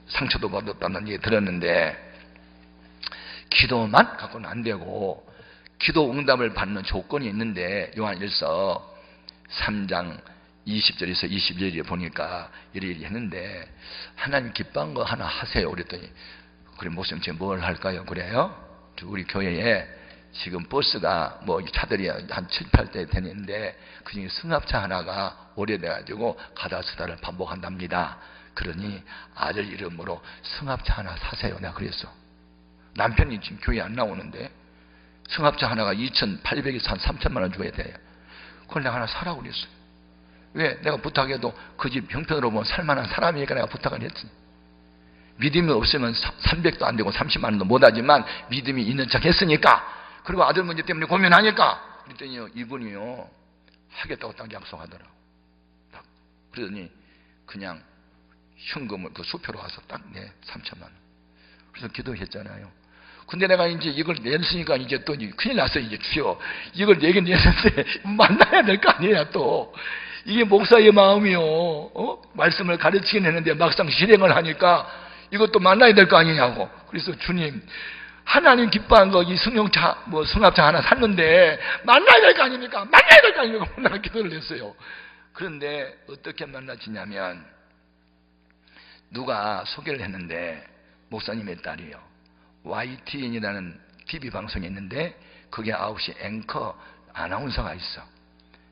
상처도 받았다는 얘기 들었는데, 기도만 갖고는 안 되고 기도 응답을 받는 조건이 있는데, 요한 1서 3장 20절에서 21절에 보니까 이렇게 했는데, 하나님 기뻐한 거 하나 하세요. 그랬더니, 그래 목사님 지금 뭘 할까요? 그래요? 우리 교회에 지금 버스가 뭐 차들이 한 7, 8대 되는데 그중에 승합차 하나가 오래돼가지고 가다 서다를 반복한답니다. 그러니 아들 이름으로 승합차 하나 사세요. 내가 그랬어. 남편이 지금 교회 안 나오는데 승합차 하나가 2,800에서 한 3천만 원 줘야 돼요. 그걸 내가 하나 사라고 그랬어요. 왜? 내가 부탁해도 그 집 형편으로 보면 살만한 사람이니까 내가 부탁을 했지. 믿음이 없으면 300도 안 되고 30만 원도 못하지만 믿음이 있는 척 했으니까, 그리고 아들 문제 때문에 고민하니까, 그랬더니 이분이요 하겠다고 딱 약속하더라고. 딱 그러더니 그냥 현금을 그 수표로 와서 딱 내 3천만 원. 그래서 기도했잖아요. 근데 내가 이제 이걸 냈으니까 이제 또 큰일 났어. 이제 주여, 이걸 내긴 냈는데 만나야 될 거 아니야. 또 이게 목사의 마음이요. 말씀을 가르치긴 했는데 막상 실행을 하니까 이것도 만나야 될 거 아니냐고. 그래서 주님, 하나님 기뻐한 거 이 승용차 승합차 하나 샀는데 만나야 될 거 아닙니까? 만나야 될 거 아닙니까? 내가 기도를 했어요. 그런데 어떻게 만나지냐면 누가 소개를 했는데 목사님의 딸이요, YTN이라는 TV 방송이 있는데 그게 9시 앵커 아나운서가 있어.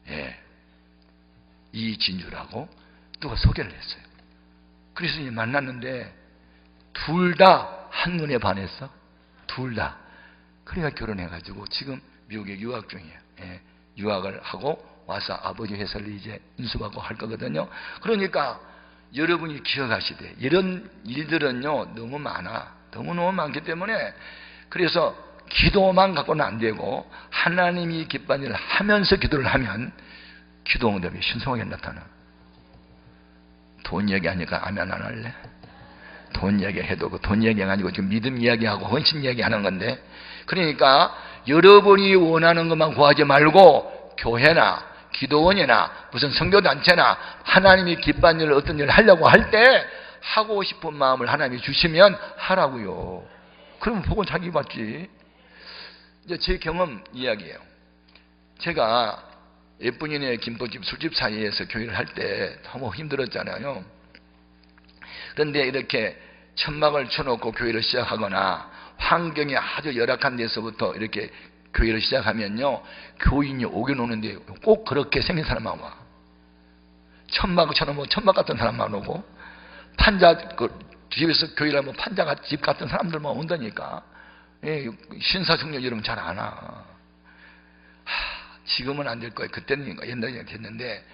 예, 이진주라고 누가 소개를 했어요. 그래서 이제 만났는데 둘 다 한눈에 반했어. 둘 다. 그래가 결혼해가지고 지금 미국에 유학 중이에요. 예, 유학을 하고 와서 아버지 회사를 이제 인수받고 할 거거든요. 그러니까 여러분이 기억하시되 이런 일들은요 너무 많아. 너무너무 많기 때문에, 그래서 기도만 갖고는 안 되고 하나님이 기뻐하는 일을 하면서 기도를 하면 기도 응답이 신성하게 나타나. 돈 얘기하니까 아멘 안 할래? 돈 얘기해도 그 돈 얘기 아니고 지금 믿음 이야기하고 헌신 이야기하는 건데, 그러니까 여러분이 원하는 것만 구하지 말고 교회나 기도원이나 무슨 선교단체나 하나님이 기뻐하는 일을 어떤 일을 하려고 할 때 하고 싶은 마음을 하나님이 주시면 하라고요. 그러면 복은 자기 받지. 이제 제 경험 이야기예요. 제가 예쁜이네 김포집 술집 사이에서 교회를 할 때 너무 힘들었잖아요. 그런데 이렇게 천막을 쳐놓고 교회를 시작하거나 환경이 아주 열악한 데서부터 이렇게 교회를 시작하면요, 교인이 오긴 오는데 꼭 그렇게 생긴 사람만 와. 천막을 쳐놓으면 천막 같은 사람만 오고, 판자 집에서 교회를 하면 판자가 집 같은 사람들만 온다니까. 예, 신사숙녀 여러분 잘 안 와. 지금은 안 될 거예요. 그때는 옛날에 됐는데,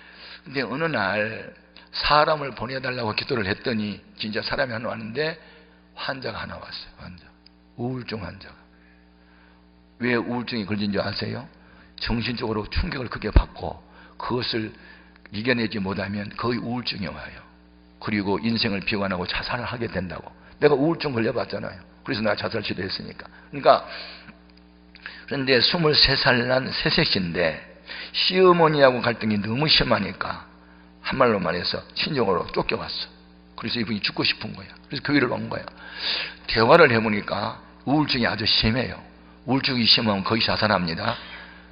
근데 어느 날 사람을 보내달라고 기도를 했더니 진짜 사람이 하나 왔는데 환자가 하나 왔어요. 환자, 우울증 환자가. 왜 우울증이 걸린 줄 아세요? 정신적으로 충격을 크게 받고 그것을 이겨내지 못하면 거의 우울증이 와요. 그리고 인생을 비관하고 자살을 하게 된다고. 내가 우울증 걸려봤잖아요. 그래서 내가 자살 시도했으니까. 그러니까 그런데 23살 난 새색시인데 시어머니하고 갈등이 너무 심하니까 한말로 말해서 친정으로 쫓겨왔어. 그래서 이분이 죽고 싶은 거야. 그래서 교회를 온 거야. 대화를 해보니까 우울증이 아주 심해요. 우울증이 심하면 거의 자살합니다.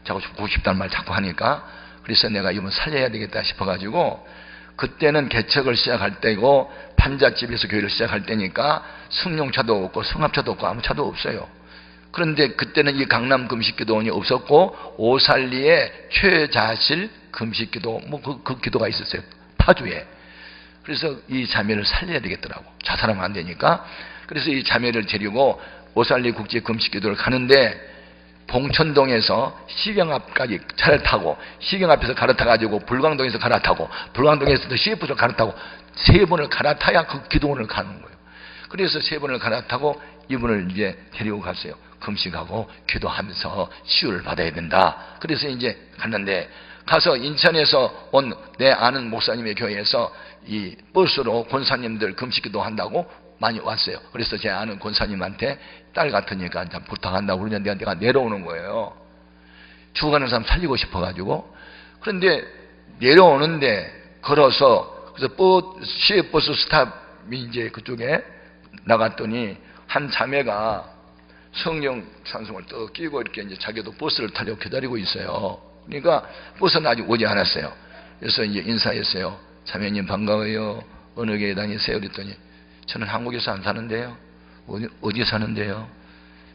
자꾸 죽고 싶다는 말 자꾸 하니까. 그래서 내가 이분 살려야 되겠다 싶어가지고 그때는 개척을 시작할 때고 판잣집에서 교회를 시작할 때니까 승용차도 없고 승합차도 없고 아무 차도 없어요. 그런데 그때는 이 강남 금식기도원이 없었고 오살리에 최자실 금식기도 그 기도가 있었어요. 파주에. 그래서 이 자매를 살려야 되겠더라고. 자살하면 안 되니까. 그래서 이 자매를 데리고 오살리 국제 금식기도를 가는데 봉천동에서 시경 앞까지 차를 타고 시경 앞에서 갈아타가지고 불광동에서 갈아타고 불광동에서도 CF에서 갈아타고 3번을 갈아타야 그 기도원을 가는 거예요. 그래서 3번을 갈아타고 이분을 이제 데리고 갔어요. 금식하고 기도하면서 치유를 받아야 된다. 그래서 이제 갔는데 가서 인천에서 온 내 아는 목사님의 교회에서 이 버스로 권사님들 금식기도 한다고 많이 왔어요. 그래서 제 아는 권사님한테 딸 같으니까 부탁한다고 그러는데 내가 내려오는 거예요. 죽어가는 사람 살리고 싶어가지고. 그런데 내려오는데 걸어서 그래서 시외버스 스탑이 이제 그쪽에 나갔더니 한 자매가 성령 찬송을 떡 끼고 이렇게 이제 자기도 버스를 타려고 기다리고 있어요. 그러니까 버스는 아직 오지 않았어요. 그래서 이제 인사했어요. 자매님 반가워요. 어느 교회 다니세요? 그랬더니 저는 한국에서 안 사는데요. 어디 사는데요?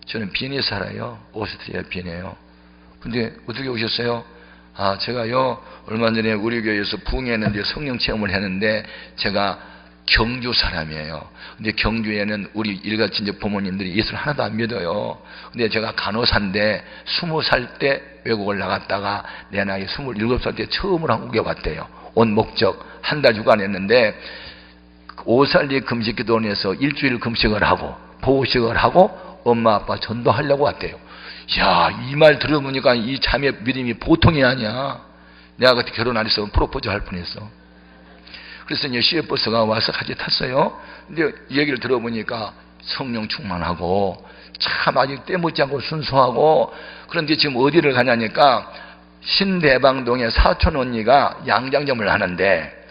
저는 비엔에 살아요. 오스트리아 비엔에요. 근데 어떻게 오셨어요? 아, 제가요 얼마 전에 우리 교회에서 부흥했는데 성령 체험을 했는데 제가 경주 사람이에요. 근데 경주에는 우리 일같이 이제 부모님들이 예수를 하나도 안 믿어요. 근데 제가 간호사인데 20살 때 외국을 나갔다가 내 나이 27살 때 처음으로 한국에 왔대요. 온 목적 한 달 주간 했는데 오살리 금식기도원에서 일주일 금식을 하고 보호식을 하고 엄마 아빠 전도하려고 왔대요. 이야, 이 말 들어보니까 이 자매 믿음이 보통이 아니야. 내가 그때 결혼 안 했으면 프로포즈 할 뻔했어. 그래서 이제 시외버스가 와서 같이 탔어요. 근데 이 얘기를 들어보니까 성령 충만하고 참 아주 때묻지 않고 순수하고. 그런데 지금 어디를 가냐니까 신대방동에 사촌 언니가 양장점을 하는데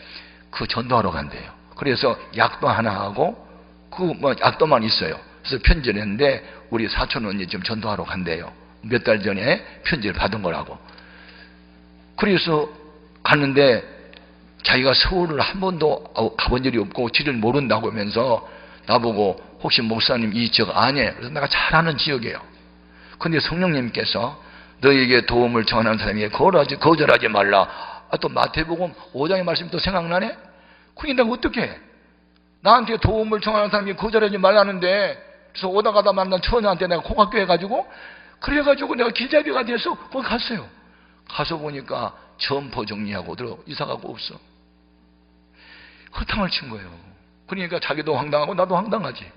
그 전도하러 간대요. 그래서 약도 하나 하고 그 약도만 있어요. 그래서 편지를 했는데 우리 사촌 언니 지금 전도하러 간대요. 몇 달 전에 편지를 받은 거라고. 그래서 갔는데 자기가 서울을 한 번도 가본 적이 없고 지를 모른다고 하면서 나보고 혹시 목사님 이 지역 아니에요? 그래서 내가 잘 아는 지역이에요. 근데 성령님께서 너에게 도움을 청하는 사람에게 거절하지 말라. 아, 또 마태복음 5장의 말씀이 또 생각나네? 그게 내가 어떻게 해? 나한테 도움을 청하는 사람에게 거절하지 말라는데. 그래서 오다 가다 만난 처녀한테 내가 공학교해가지고 그래가지고 내가 길잡이가 돼서 거기 갔어요. 가서 보니까 점포 정리하고 이사가고 없어. 허탕을 친 거예요. 그러니까 자기도 황당하고 나도 황당하지.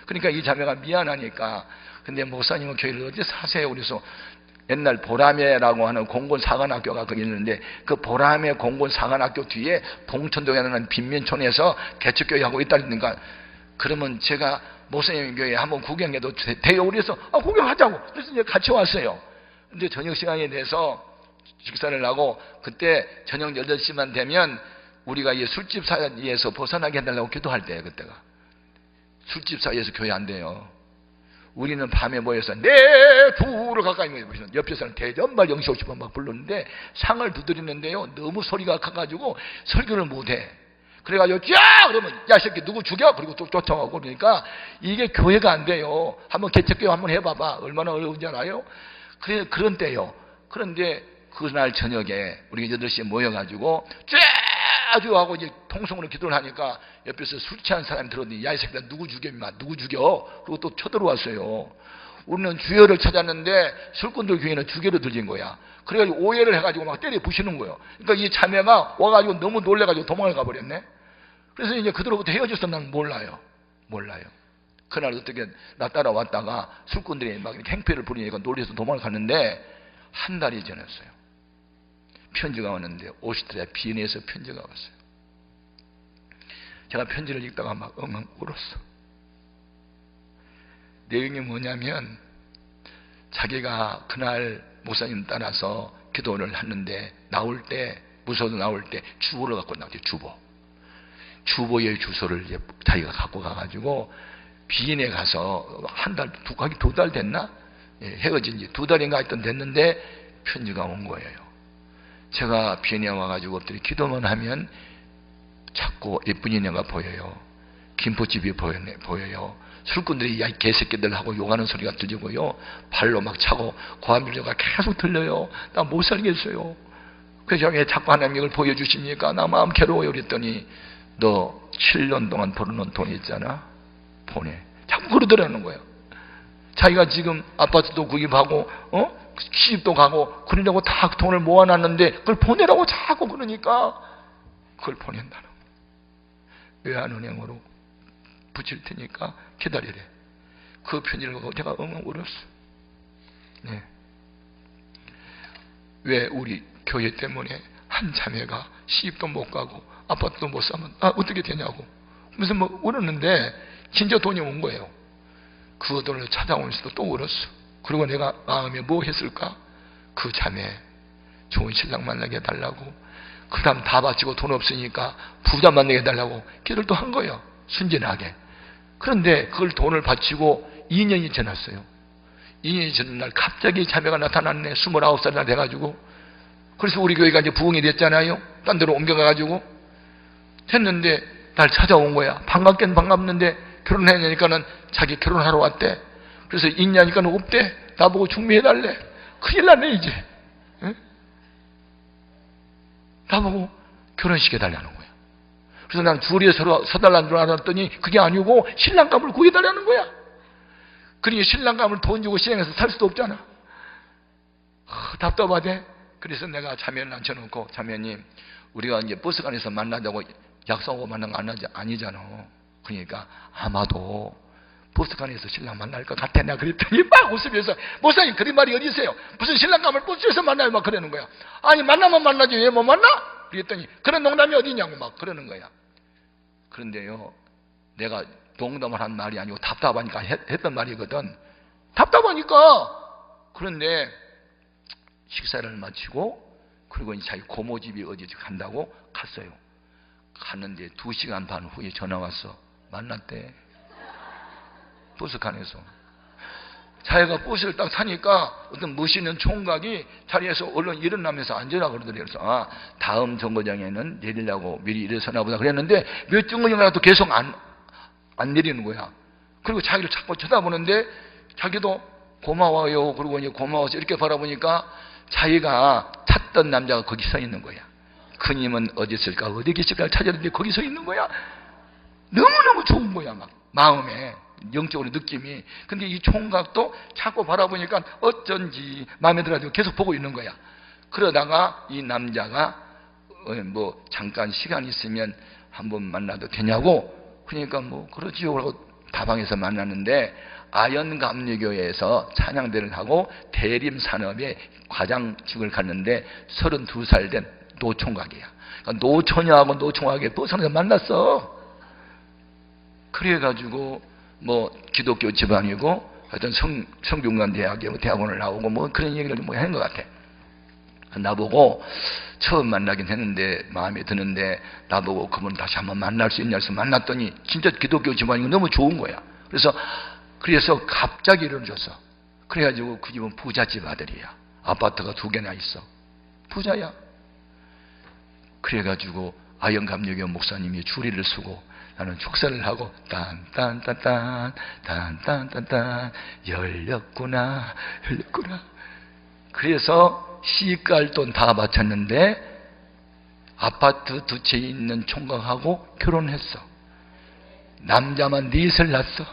그러니까 이 자매가 미안하니까 근데 목사님은 교회를 어디 사세요? 그래서 옛날 보라매라고 하는 공군사관학교가 거기 있는데 그 보라매 공군사관학교 뒤에 봉천동에는 빈민촌에서 개척교회 하고 있다니까. 그러면 제가 목사님 교회 한번 구경해도 돼요? 그래서 구경하자고. 그래서 이제 같이 왔어요. 근데 저녁 시간이 돼서 식사를 하고 그때 저녁 8시만 되면 우리가 이 술집 사이에서 벗어나게 해달라고 기도할 때예요. 그때가 술집 사이에서 교회 안 돼요. 우리는 밤에 모여서 내 주를 가까이 모이시면 옆에서는 대전발 영시오시만 막 부르는데 상을 두드리는데요 너무 소리가 커가지고 설교를 못해. 그래가지고 쫙 그러면 야 새끼 누구 죽여? 그리고 또 쫓아가고. 그러니까 이게 교회가 안 돼요. 한번 개척교회 한번 해봐봐. 얼마나 어려운지 알아요? 그런 때요. 그런데 그날 저녁에 우리 8시에 모여가지고 쫙 하고 이제 통성으로 기도를 하니까 옆에서 술 취한 사람이 들었더니 야 이 새끼들 누구 죽여 임마 누구 죽여? 그리고 또 쳐들어왔어요. 우리는 주여를 찾았는데 술꾼들 교회는 주교로 들린 거야. 그래가지고 오해를 해가지고 막 때려 부시는 거예요. 그러니까 이 자매가 와가지고 너무 놀래가지고 도망을 가버렸네. 그래서 이제 그들로부터 헤어져서 난 몰라요. 그날 어떻게 나 따라왔다가 술꾼들이 막 이렇게 행패를 부리니까 놀려서 도망을 갔는데 한 달이 지났어요. 편지가 왔는데 오스트리아 비엔에서 편지가 왔어요. 제가 편지를 읽다가 막 엉엉 울었어. 내용이 뭐냐면 자기가 그날 목사님 따라서 기도를 했는데 나올 때 무서워서 나올 때 주보를 갖고 나왔대요. 주보의 주소를 이제 자기가 갖고 가가지고 비엔에 가서 한 달, 두 달 됐나? 예, 헤어진 지 2달인가 하여튼 됐는데 편지가 온 거예요. 제가 비엔에 와가지고 엎드려 기도만 하면 자꾸 예쁜 인애가 보여요. 김포집이 보여요. 술꾼들이 야 이 개새끼들 하고 욕하는 소리가 들리고요. 발로 막 차고 고함질료가 계속 들려요. 나 못 살겠어요. 그래서 왜 자꾸 하나님 이걸 보여주십니까? 나 마음 괴로워요. 그랬더니 너 7년 동안 벌어놓은 돈 있잖아. 보내. 자꾸 그러더라는 거예요. 자기가 지금 아파트도 구입하고 시집도 가고 그러려고 다 돈을 모아놨는데 그걸 보내라고 자꾸 그러니까 그걸 보낸다는 거예요. 외환은행으로 붙일 테니까 기다리래. 그 편지를 보고 제가 엉엉 울었어. 네. 왜 우리 교회 때문에 한 자매가 시집도 못 가고 아파트도 못 사면 어떻게 되냐고 무슨 뭐 울었는데 진짜 돈이 온 거예요. 그 돈을 찾아오면서도 또 울었어. 그리고 내가 마음에 뭐 했을까? 그 자매 좋은 신랑 만나게 해달라고, 그 다음 다 바치고 돈 없으니까 부자 만나게 해달라고 기도를 또 한 거예요. 순진하게. 그런데 그걸 돈을 바치고 2년이 지났어요. 2년이 지난 날 갑자기 자매가 나타났네. 29살이나 돼가지고. 그래서 우리 교회가 이제 부흥이 됐잖아요. 딴 데로 옮겨가가지고 했는데 날 찾아온 거야. 반갑긴 반갑는데 결혼해야 되니까는 자기 결혼하러 왔대. 그래서 있냐니까는 없대. 나보고 중매해달래. 큰일 났네 이제. 응? 나보고 결혼시켜 달라는 거야. 그래서 난 줄에 서달라는 줄 알았더니 그게 아니고 신랑감을 구해달라는 거야. 그러니 신랑감을 돈 주고 시장에서 살 수도 없잖아. 답답하대. 그래서 내가 자매를 앉혀놓고, 자매님 우리가 이제 버스관에서 만나자고 약속하고 만난 거 아니잖아. 그러니까 아마도 버스관에서 신랑 만날 것 같아. 내가 그랬더니 막 웃으면서, 목사님 그런 말이 어디 있어요? 무슨 신랑감을 버스에서 만나요? 막 그러는 거야. 아니 만나면 만나지 왜 못 만나? 그랬더니 그런 농담이 어디 있냐고 막 그러는 거야. 그런데요, 내가 농담을 한 말이 아니고 답답하니까 했던 말이거든. 답답하니까. 그런데 식사를 마치고 그리고 이제 자기 고모 집이 어디 간다고 갔어요. 갔는데 2시간 반 후에 전화 왔어. 만났대. 버스칸에서. 자기가 버스를 딱 타니까 어떤 멋있는 총각이 자리에서 얼른 일어나면서 앉으라 그러더래요. 그래서 다음 정거장에는 내리려고 미리 일어서나 보다 그랬는데 몇 정거장이라도 계속 안 내리는 거야. 그리고 자기를 자꾸 쳐다보는데 자기도 고마워요. 그리고 이제 고마워서 이렇게 바라보니까 자기가 찾던 남자가 거기 서 있는 거야. 그님은 어디 있을까? 어디 계실까? 찾았는데 거기 서 있는 거야. 너무너무 좋은 거야. 막 마음에 영적으로 느낌이. 근데 이 총각도 자꾸 바라보니까 어쩐지 마음에 들어가지고 계속 보고 있는 거야. 그러다가 이 남자가 뭐 잠깐 시간 있으면 한번 만나도 되냐고. 그러니까 뭐 그러지요. 그러고 다방에서 만났는데 아연감리교회에서 찬양대를 하고 대림산업에 과장직을 갔는데 32살 된 노총각이야. 그러니까 노처녀하고 노총각이 버스에서 만났어. 그래가지고 뭐 기독교 집안이고 하여튼 성균관 대학에 대학원을 나오고 뭐 그런 얘기를 뭐 하는 것 같아. 나보고 처음 만나긴 했는데 마음에 드는데 나보고 그분 다시 한번 만날 수 있냐 해서 만났더니 진짜 기독교 집안이고 너무 좋은 거야. 그래서 갑자기 이루어졌어. 그래가지고 그 집은 부잣집 아들이야. 아파트가 2개나 있어. 부자야. 그래가지고 아영감리교 목사님이 주리를 쓰고 나는 축사를 하고 딴딴딴딴 열렸구나. 그래서 시집갈 돈 다 바쳤는데 아파트 2채 있는 총각하고 결혼했어. 남자만 4을 낳았어.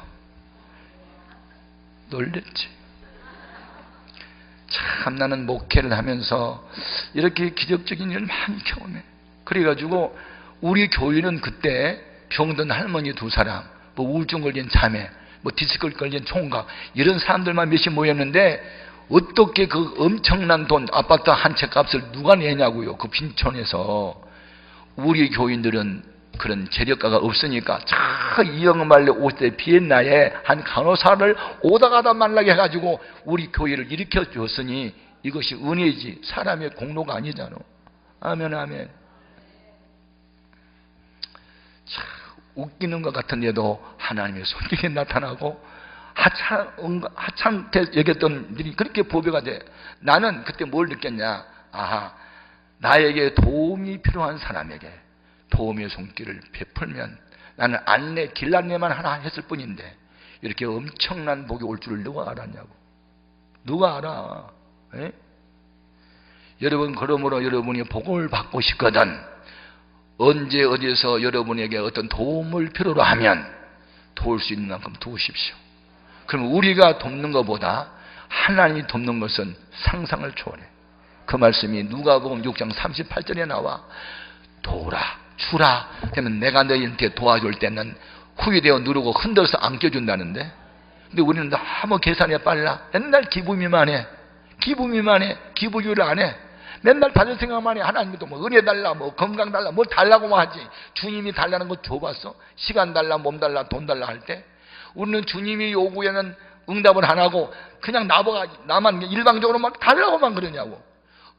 놀랬지. 참 나는 목회를 하면서 이렇게 기적적인 일을 많이 경험해. 그래가지고 우리 교회는 그때 병든 할머니 2사람, 뭐 우울증 걸린 자매, 뭐 디스크 걸린 총각 이런 사람들만 몇십 모였는데 어떻게 그 엄청난 돈 아파트 한 채 값을 누가 내냐고요. 그 빈촌에서. 우리 교인들은 그런 재력가가 없으니까 저 이영말레 50대 비엔나에 한 간호사를 오다가다 만나게 해가지고 우리 교회를 일으켜 줬으니 이것이 은혜지 사람의 공로가 아니잖아. 아멘 아멘. 참 웃기는 것 같은데도 하나님의 손길이 나타나고 하찮게 여겼던 일이 그렇게 보배가 돼. 나는 그때 뭘 느꼈냐. 아하, 나에게 도움이 필요한 사람에게 도움의 손길을 베풀면 나는 안내 길 안내만 하나 했을 뿐인데 이렇게 엄청난 복이 올 줄을 누가 알았냐고. 누가 알아. 에? 여러분, 그러므로 여러분이 복을 받고 싶거든 언제 어디서 여러분에게 어떤 도움을 필요로 하면 도울 수 있는 만큼 도우십시오. 그럼 우리가 돕는 것보다 하나님이 돕는 것은 상상을 초월해. 그 말씀이 누가복음 6장 38절에 나와. 도우라, 주라. 그러면 내가 너희한테 도와줄 때는 후회되어 누르고 흔들어서 안겨준다는데. 근데 우리는 너무 계산에 빨라. 맨날 기부미만 해. 기부유를 안 해. 맨날 받을 생각만 해. 하나님도 뭐 은혜 달라, 뭐 건강 달라, 뭘 달라고만 하지. 주님이 달라는 거 줘봤어? 시간 달라, 몸 달라, 돈 달라 할 때? 우리는 주님이 요구에는 응답을 안 하고 그냥 나만 일방적으로 막 달라고만 그러냐고.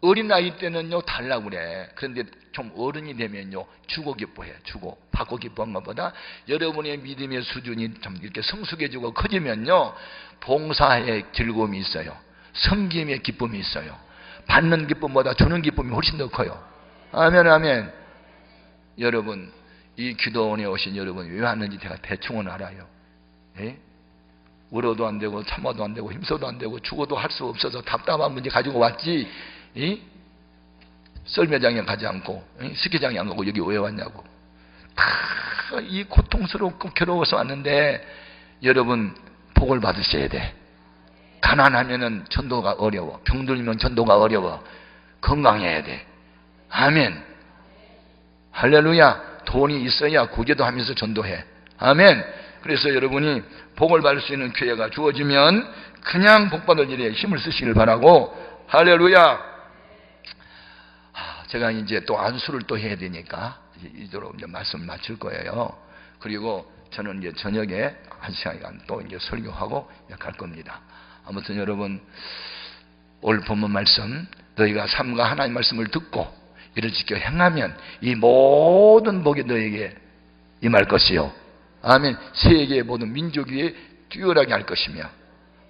어린아이 때는요 달라고 그래. 그런데 좀 어른이 되면요 주고 기뻐해. 주고 받고 기뻐한 것보다 여러분의 믿음의 수준이 좀 이렇게 성숙해지고 커지면요 봉사의 즐거움이 있어요. 섬김의 기쁨이 있어요. 받는 기쁨보다 주는 기쁨이 훨씬 더 커요. 아멘 아멘. 여러분, 이 기도원에 오신 여러분 왜 왔는지 제가 대충은 알아요. 예? 울어도 안 되고 참아도 안 되고 힘써도 안 되고 죽어도 할 수 없어서 답답한 문제 가지고 왔지. 썰매장에 가지 않고 스키장에 안 가고 여기 왜 왔냐고. 다 이 고통스럽고 괴로워서 왔는데 여러분 복을 받으셔야 돼. 가난하면은 전도가 어려워. 병들면 전도가 어려워. 건강해야 돼. 아멘. 할렐루야. 돈이 있어야 구제도 하면서 전도해. 아멘. 그래서 여러분이 복을 받을 수 있는 기회가 주어지면 그냥 복 받을 일에 힘을 쓰시길 바라고. 할렐루야. 제가 이제 또 안수를 또 해야 되니까 이대로 이제 말씀 마칠 거예요. 그리고 저는 이제 저녁에 1시간 또 이제 설교하고 갈 겁니다. 아무튼 여러분, 오늘 본문 말씀, 너희가 삼가 하나님 말씀을 듣고 이를 지켜 행하면 이 모든 복이 너에게 임할 것이요. 아멘. 세계의 모든 민족 위에 뛰어나게 할 것이며,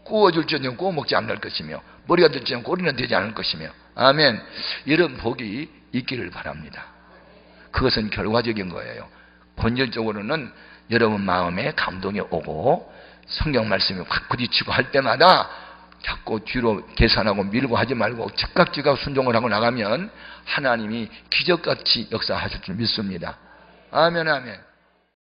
구워줄지언정 구워 먹지 않을 것이며, 머리가 될지언정 꼬리는 되지 않을 것이며, 아멘. 이런 복이 있기를 바랍니다. 그것은 결과적인 거예요. 본질적으로는 여러분 마음에 감동이 오고 성경 말씀이 확 부딪히고 할 때마다 자꾸 뒤로 계산하고 밀고 하지 말고 즉각 순종을 하고 나가면 하나님이 기적같이 역사하실 줄 믿습니다. 아멘 아멘.